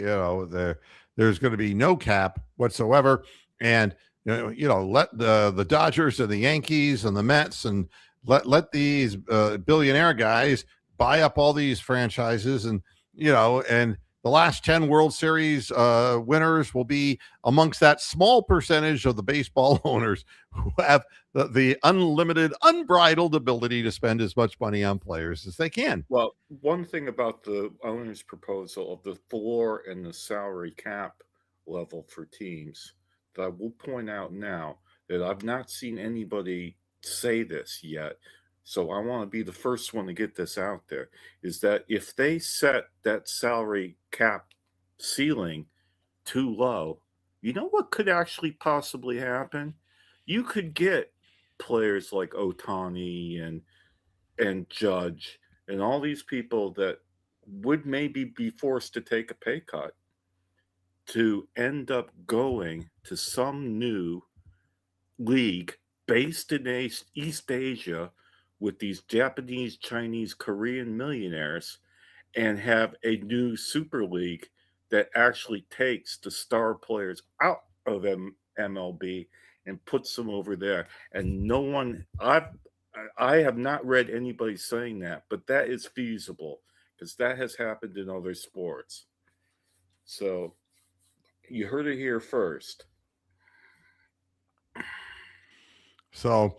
there's going to be no cap whatsoever. And, let the Dodgers and the Yankees and the Mets and let these billionaire guys buy up all these franchises. And the last 10 World Series winners will be amongst that small percentage of the baseball owners who have the unlimited, unbridled ability to spend as much money on players as they can. Well, one thing about the owner's proposal of the floor and the salary cap level for teams that I will point out now that I've not seen anybody say this yet. So I want to be the first one to get this out there is that if they set that salary cap ceiling too low, you know what could actually possibly happen? You could get players like Otani and Judge and all these people that would maybe be forced to take a pay cut to end up going to some new league based in East Asia with these Japanese, Chinese, Korean millionaires and have a new super league that actually takes the star players out of MLB and puts them over there. And no one, I have not read anybody saying that, but that is feasible because that has happened in other sports. So you heard it here first. So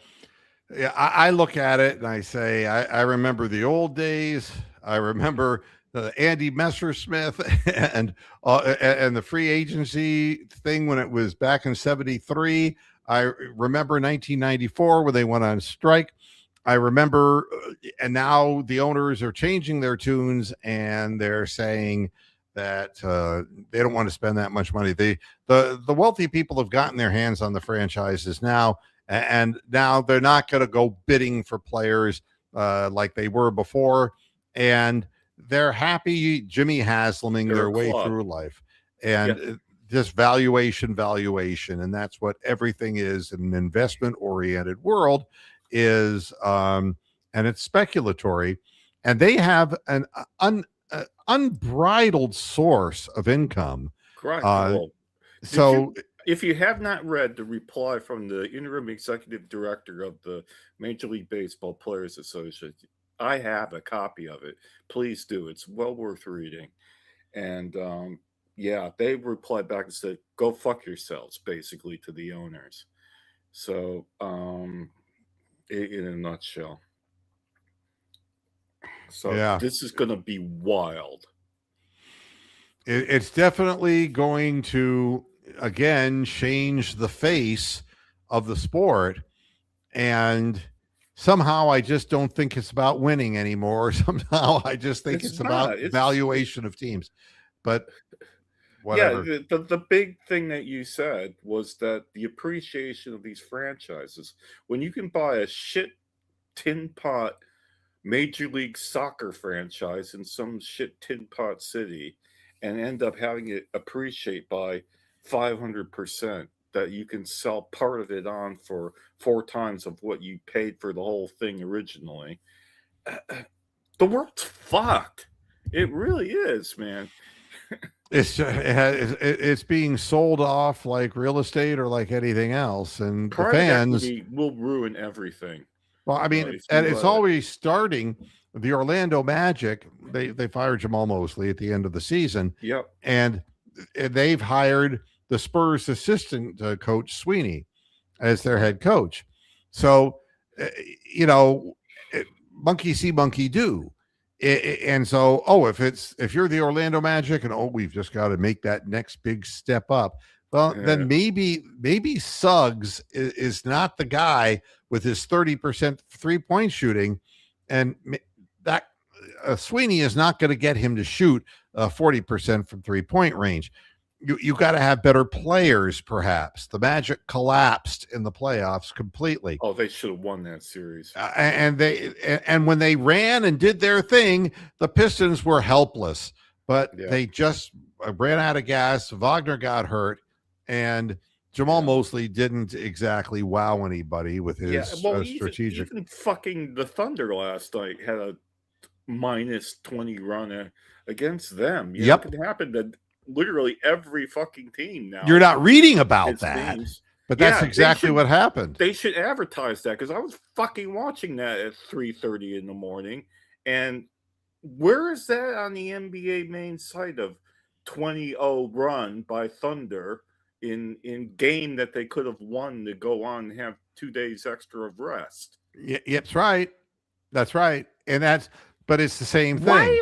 yeah, I look at it and I say, I remember the old days. I remember Andy Messersmith and the free agency thing when it was back in '73. I remember 1994 when they went on strike. I remember, and now the owners are changing their tunes and they're saying that they don't want to spend that much money. The wealthy people have gotten their hands on the franchises now, and now they're not going to go bidding for players like they were before, and they're happy Jimmy Haslaming They're a their way club. through life, Yeah, and just valuation, and that's what everything is in an investment oriented world is, and it's speculatory, and they have an unbridled source of income. correct. Uh, Well, did you? so If you have not read the reply from the interim executive director of the Major League Baseball Players Association, I have a copy of it. Please do. It's well worth reading. And yeah, they replied back and said, "Go fuck yourselves," basically to the owners. So, in a nutshell, so yeah, this is going to be wild. it's definitely going to again change the face of the sport, and somehow I just don't think it's about winning anymore. Somehow I just think It's it's about not. It's valuation of teams. But yeah. whatever. The big thing that you said was that the appreciation of these franchises, when you can buy a shit tin pot Major League Soccer franchise in some shit tin pot city and end up having it appreciate by 500%, that you can sell part of it on for 4 times of what you paid for the whole thing originally. The world's fucked. It really is, man. It's being sold off like real estate or like anything else, and the Private fans. equity will ruin everything. Well, I mean, If and you it's let it. always starting. The Orlando Magic, they fired Jamal Mosley at the end of the season, Yep. and they've hired the Spurs assistant coach Sweeney as their Right. head coach. So, uh, you know, monkey see, monkey do. And so, if you're the Orlando Magic, and we've just got to make that next big step up. Well, Yeah. then maybe Suggs is not the guy with his 30% 3-point shooting, and that Sweeney is not going to get him to shoot 40% from 3-point range. You got to have better players, perhaps. The Magic collapsed in the playoffs completely. Oh, they should have won that series. And when they ran and did their thing, the Pistons were helpless. But Yeah. they just ran out of gas. Wagner got hurt, and Jamal Yeah. Mosley didn't exactly wow anybody with Yeah. his Well, strategic. even fucking the Thunder last night had a -20 run against them. You know, it Yep, can happen to literally every fucking team now. you're not reading about It that, seems. but that's Yeah, exactly what happened. they should advertise that, because I was fucking watching that at 3:30 in the morning, and where is that on the NBA main site of 20-0 run by Thunder in game that they could have won to go on and have 2 days extra of rest? Yep, that's right. That's right, but it's the same thing. Why?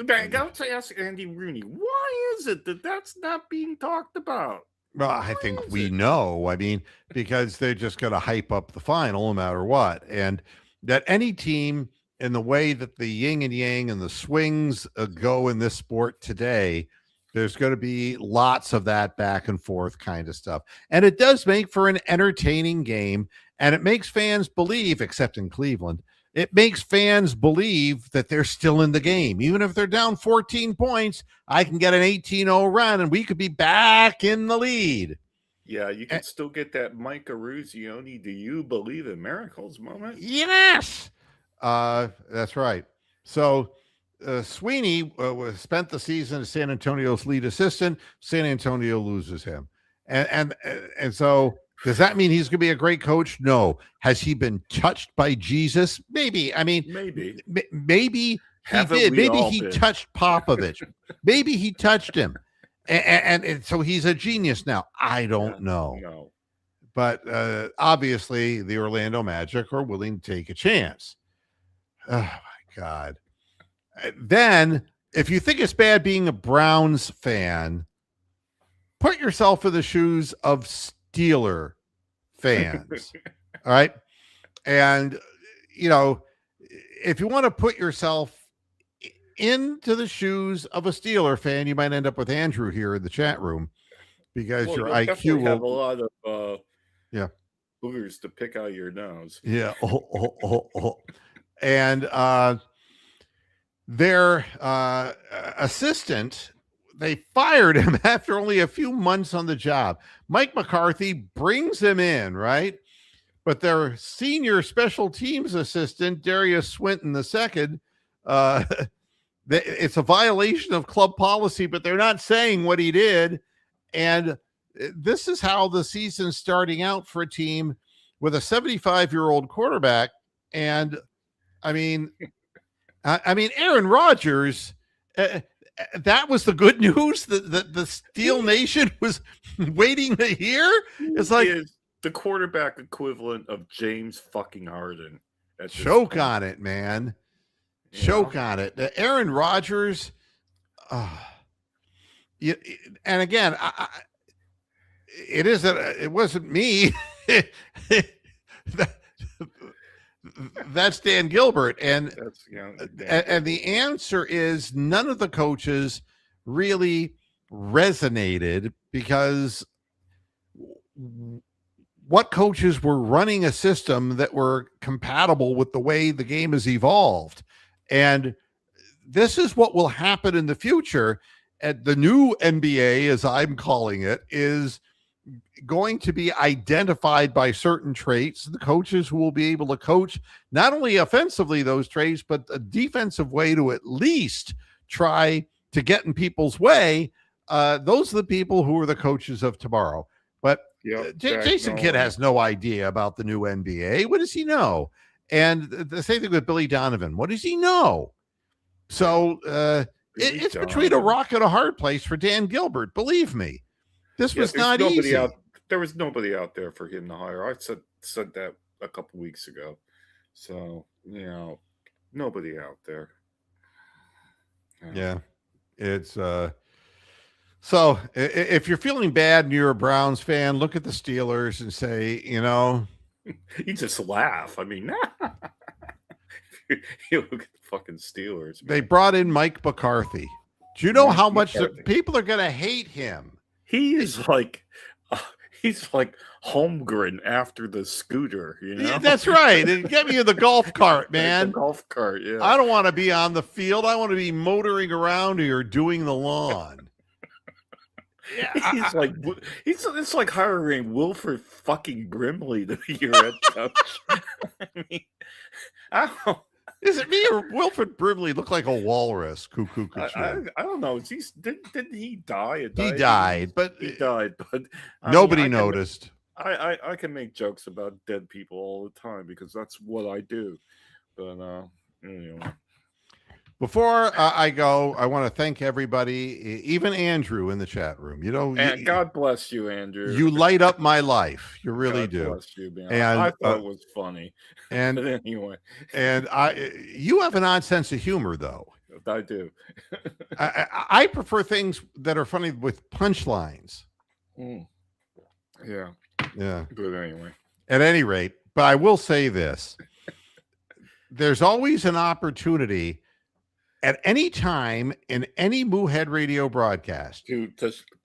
Let's ask Andy Rooney. Why is it that that's not being talked about? Well, I Why think is we it? know. I mean, because they're just going to hype up the final no matter what. And that any team, in the way that the yin and yang and the swings go in this sport today, there's going to be lots of that back and forth kind of stuff. And it does make for an entertaining game. And it makes fans believe, except in Cleveland, it makes fans believe that they're still in the game. Even if they're down 14 points, I can get an 18-0 run and we could be back in the lead. Yeah, you can still get that Mike Eruzione, "Do you believe in miracles" moment. Yes. That's right. So Sweeney spent the season as San Antonio's lead assistant. San Antonio loses him. And so does that mean he's going to be a great coach? No. Has he been touched by Jesus? Maybe. I mean, Maybe. maybe he Haven't did. we Maybe all he been? touched Popovich. Maybe he touched him. And so he's a genius now. I don't know. No. but obviously the Orlando Magic are willing to take a chance. Oh my God. Then, if you think it's bad being a Browns fan, put yourself in the shoes of Steeler fans. All right. And, if you want to put yourself into the shoes of a Steeler fan, you might end up with Andrew here in the chat room because your you'll IQ definitely have a will. lot of Yeah. boogers to pick out your nose. Yeah. And their assistant, they fired him after only a few months on the job. Mike McCarthy brings him in, right? But their senior special teams assistant, Darius Swinton II, it's a violation of club policy, but they're not saying what he did. And this is how the season's starting out for a team with a 75-year-old quarterback. And Aaron Rodgers, that was the good news that the Steel Nation was waiting to hear. It's like the quarterback equivalent of James fucking Harden. Choke on it, man. Choke on it. Aaron Rodgers. And again, it wasn't me. That's Dan Gilbert. And the answer is none of the coaches really resonated because what coaches were running a system that were compatible with the way the game has evolved. And this is what will happen in the future. At the new NBA, as I'm calling it, is going to be identified by certain traits. The coaches who will be able to coach not only offensively those traits, but a defensive way to at least try to get in people's way. Those are the people who are the coaches of tomorrow. But Jason Kidd has no idea about the new NBA. What does he know? And the same thing with Billy Donovan. What does he know? So it's between a rock and a hard place for Dan Gilbert. Believe me, this was not easy. There was nobody out there for him to hire. I said that a couple weeks ago. So, nobody out there. Yeah. It's so if you're feeling bad and you're a Browns fan, look at the Steelers and say, you just laugh. I mean, you look at the fucking Steelers. Man. They brought in Mike McCarthy. Do you know how much people are going to hate him? He is like, he's like Holmgren after the scooter, Yeah, that's right. Get me in the golf cart, man. The golf cart, yeah. I don't want to be on the field. I want to be motoring around here doing the lawn. Yeah, it's like hiring Wilford fucking Brimley to be your head coach. I don't. Is it me or Wilford Brimley look like a walrus? Cuckoo. I don't know. Didn't he die? He died, but nobody noticed. I can make jokes about dead people all the time because that's what I do. But anyway. Before I go, I want to thank everybody, even Andrew in the chat room. And God bless you, Andrew. You light up my life. You really do. God bless you, man. And I thought it was funny. And but anyway, and you have an odd sense of humor, though. I do. I prefer things that are funny with punchlines. Yeah. But anyway, at any rate, but I will say this: there's always an opportunity at any time in any Moohead radio broadcast to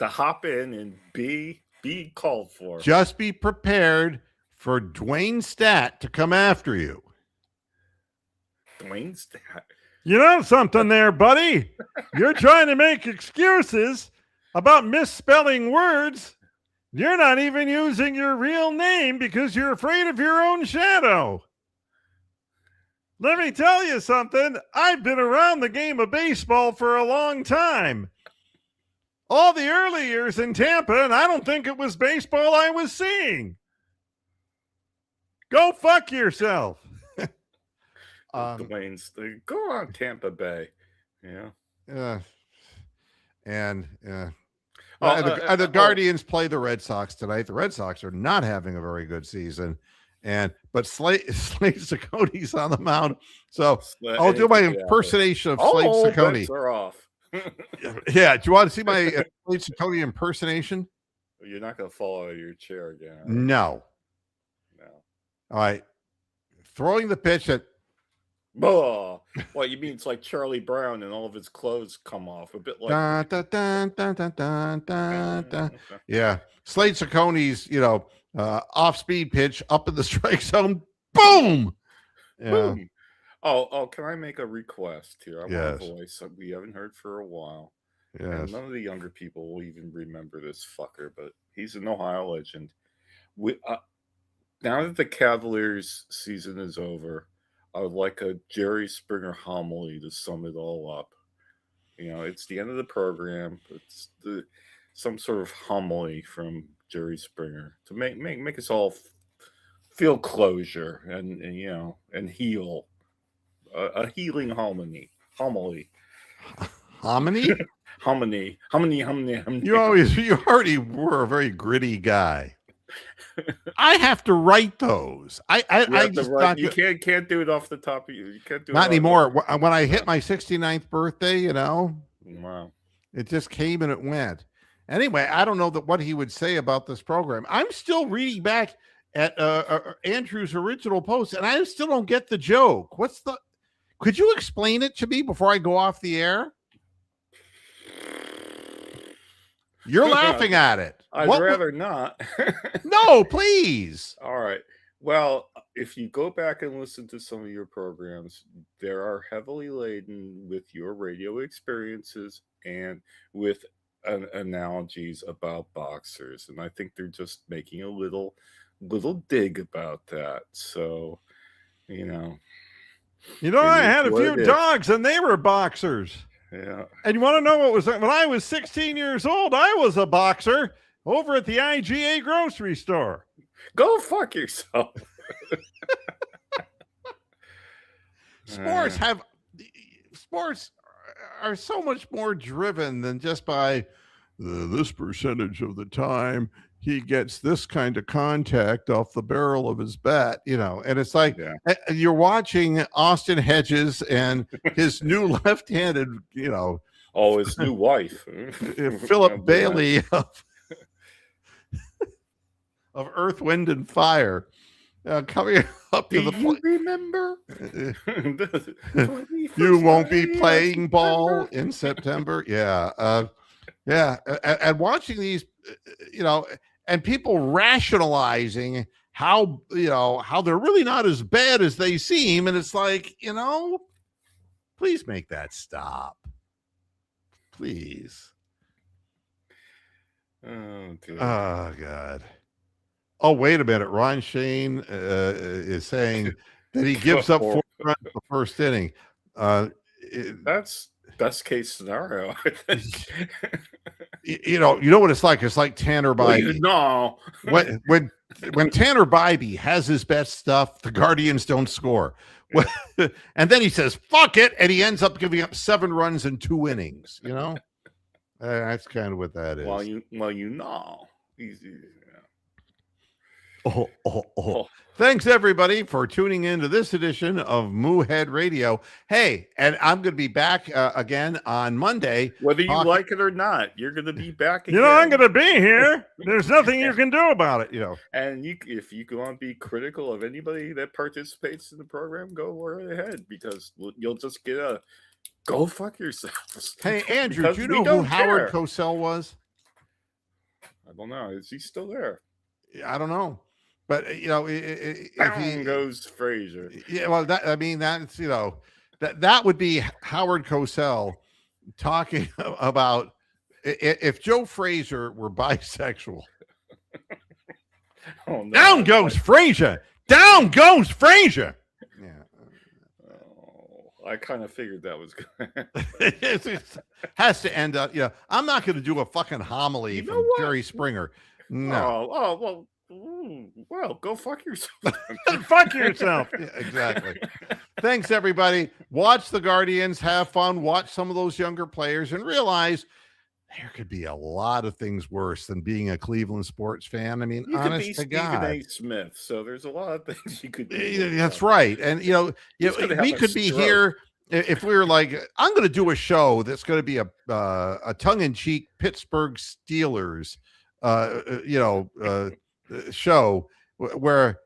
hop in and be called for. Just be prepared for Dwayne Stat to come after you. Dwayne Stat. You know something there, buddy? You're trying to make excuses about misspelling words. You're not even using your real name because you're afraid of your own shadow. Let me tell you something. I've been around the game of baseball for a long time. All the early years in Tampa, and I don't think it was baseball I was seeing. Go fuck yourself. Dwayne's go on Tampa Bay. Yeah. The Guardians play the Red Sox tonight. The Red Sox are not having a very good season, but Slade Cicconi's on the mound. So I'll do my impersonation of Slade Ciccone. Bets are off. Yeah, do you want to see my Slade Ciccone impersonation? You're not going to fall out of your chair again. Right? No. All right. Throwing the pitch at. Oh, well, you mean it's like Charlie Brown and all of his clothes come off a bit like. Yeah. Slade Ciccone's, off-speed pitch up in the strike zone. Boom. Yeah. Boom. Oh, can I make a request here? I want Yes. a voice that we haven't heard for a while. Yes. And none of the younger people will even remember this fucker, but he's an Ohio legend. Now that the Cavaliers season is over, I would like a Jerry Springer homily to sum it all up. It's the end of the program. It's some sort of homily from Jerry Springer to make us all feel closure and heal. A healing homily. Hominy? Hominy. You already were a very gritty guy. I have to write those. You can't do it off the top of you. You can't do not it anymore. When I hit my 69th birthday, wow, it just came and it went. Anyway, I don't know what he would say about this program. I'm still reading back at Andrew's original post, and I still don't get the joke. Could you explain it to me before I go off the air? You're laughing at it. I'd rather not. No, please. All right. Well, if you go back and listen to some of your programs, they are heavily laden with your radio experiences and with analogies about boxers. And I think they're just making a little dig about that. So, I had a few dogs and they were boxers. Yeah. And you want to know what was when I was 16 years old, I was a boxer over at the IGA grocery store. Go fuck yourself. Sports are so much more driven than just by this percentage of the time he gets this kind of contact off the barrel of his bat, and it's like you're watching Austin Hedges and his new left-handed, his new wife, Philip Bailey of Earth, Wind, and Fire, coming up to the plate. Remember? You won't be playing ball in September. Yeah. And watching these, and people rationalizing how they're really not as bad as they seem. And it's like, please make that stop. Please. Oh, dear. Oh, God. Oh, wait a minute. Ron Shane is saying that he gives up 4 runs in the first inning. That's best case scenario, I think. You know what it's like? It's like Tanner Bybee. No. when Tanner Bybee has his best stuff, the Guardians don't score. And then he says, fuck it. And he ends up giving up 7 runs in 2 innings. That's kind of what that is. Thanks, everybody, for tuning in to this edition of Moohead Radio. Hey, and I'm going to be back again on Monday. Whether you like it or not, you're going to be back again. I'm going to be here. There's nothing you can do about it, And if you want to be critical of anybody that participates in the program, go right ahead, because you'll just get a go fuck yourselves. Hey, Andrew, do you know who Howard Cosell was? I don't know. Is he still there? I don't know. But Down goes Frazier. Yeah, well, that's that would be Howard Cosell talking about if Joe Frazier were bisexual. Oh, no. Down goes Frazier. Down goes Frazier. Yeah. Oh, I kind of figured that was going. It has to end up. I'm not going to do a fucking homily from Jerry Springer. No. Oh well. Well, go fuck yourself. Fuck yourself. Yeah, exactly. Thanks, everybody. Watch the Guardians. Have fun. Watch some of those younger players and realize there could be a lot of things worse than being a Cleveland sports fan. I mean, You could be honest to Stephen God. A. Smith, so there's a lot of things you could be. That's right. And He's gonna have we a could be stroke. here if we were like, I'm going to do a show that's going to be a tongue-in-cheek Pittsburgh Steelers, show where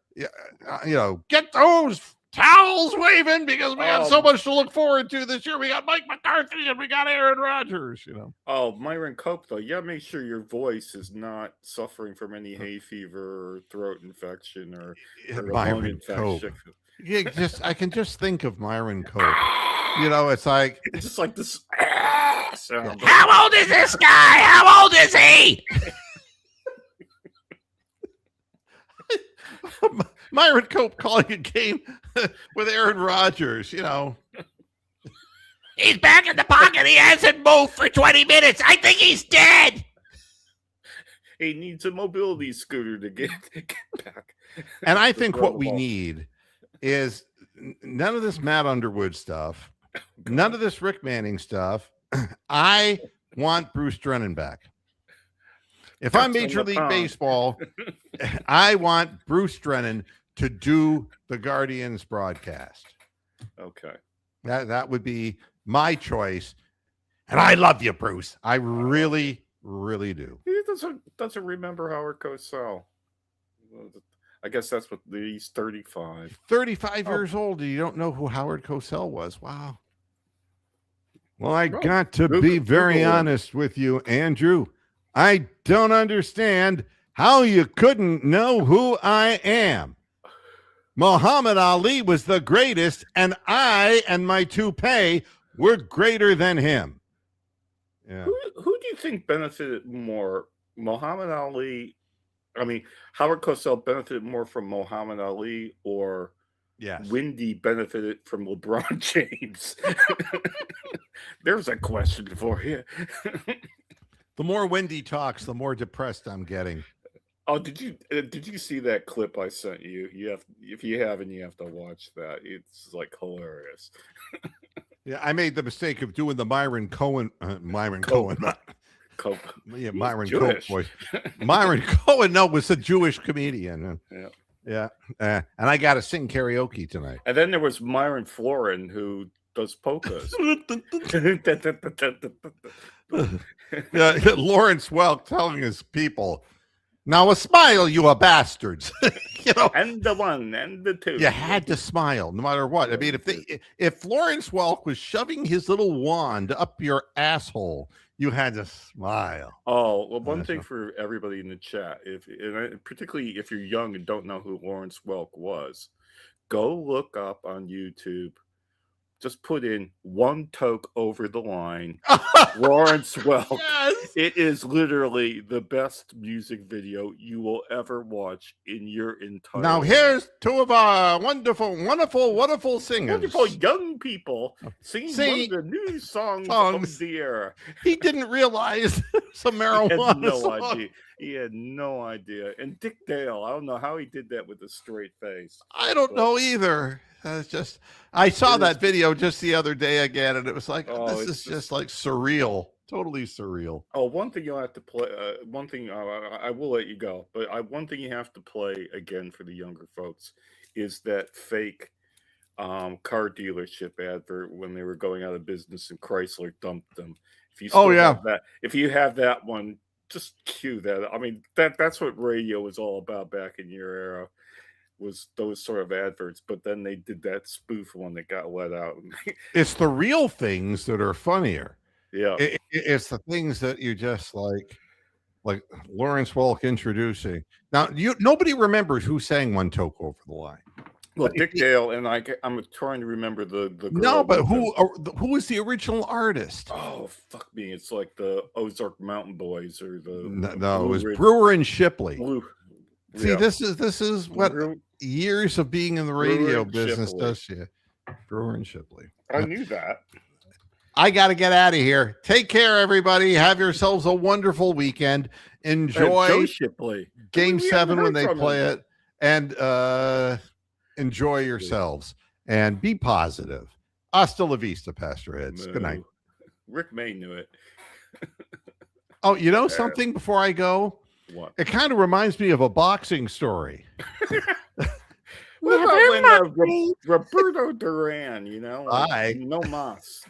get those towels waving because we got so much to look forward to this year. We got Mike McCarthy and we got Aaron Rodgers. Oh, Myron Cope, though, you gotta make sure your voice is not suffering from any hay fever or throat infection or lung infection. Yeah, I can just think of Myron Cope. It's like it's just like this sound. How old is this guy? How old is he? Myron Cope calling a game with Aaron Rodgers, He's back in the pocket. He hasn't moved for 20 minutes. I think he's dead. He needs a mobility scooter to get back. And I think what we need is none of this Matt Underwood stuff, none of this Rick Manning stuff. I want Bruce Drennan back. If I'm Major League Baseball, I want Bruce Drennan to do the Guardians broadcast. Okay. That would be my choice. And I love you, Bruce. I really, really do. He doesn't remember Howard Cosell. I guess that's what he's 35. 35 years old. You don't know who Howard Cosell was. Wow. Well, I got to be very honest with you, Andrew. I don't understand how you couldn't know who I am. Muhammad Ali was the greatest, and I and my toupee were greater than him. Yeah. Who do you think benefited more? Muhammad Ali? I mean, Howard Cosell benefited more from Muhammad Ali, or Wendy benefited from LeBron James? There's a question for you. The more Wendy talks, the more depressed I'm getting. Oh, did you see that clip I sent you? If you haven't, you have to watch that. It's like hilarious. Yeah, I made the mistake of doing the Myron Cohen. Myron Cohen voice. Myron Cohen, was a Jewish comedian. Yeah. And I got to sing karaoke tonight. And then there was Myron Florin, who does polkas. Lawrence Welk telling his people, now a smile, you are bastards. And the one and the two. You had to smile no matter what. I mean, if Lawrence Welk was shoving his little wand up your asshole, you had to smile. Oh, well, one thing for everybody in the chat, particularly if you're young and don't know who Lawrence Welk was, go look up on YouTube. Just put in One Toke Over the Line, Lawrence Welk. Yes. It is literally the best music video you will ever watch in your entire Now, life. here's two of our wonderful singers. Wonderful young people singing one of the new songs of the era. He didn't realize some marijuana. He had no idea. And Dick Dale, I don't know how he did that with a straight face. I don't know either. I saw that video just the other day again, and it was like, this is just like surreal, totally surreal. Oh, one thing you'll have to play. One thing I will let you go, but one thing you have to play again for the younger folks is that fake car dealership advert when they were going out of business and Chrysler dumped them. If you have that one, just cue that. I mean, that's what radio was all about back in your era. Was those sort of adverts, but then they did that spoof one that got let out. It's the real things that are funnier. Yeah, it's the things that you just like Lawrence Welk introducing. Now, nobody remembers who sang One Toke Over the Line. Well, Dick Dale, and I'm trying to remember the girl. No, but who was the original artist? Oh, fuck me! It's like the Ozark Mountain Boys or the no, it was Brewer and Shipley. See, this is what years of being in the radio business does to you. Brewer and Shipley. I knew that. I got to get out of here. Take care, everybody. Have yourselves a wonderful weekend. Enjoy Shipley. Game 7 when they play it, and enjoy yourselves and be positive. Hasta la vista, Pastor Heads. Good night. Rick May knew it. Oh, you know something before I go? What? It kind of reminds me of a boxing story. What Never about when mind. Roberto Duran, you know, like, Bye. no mas.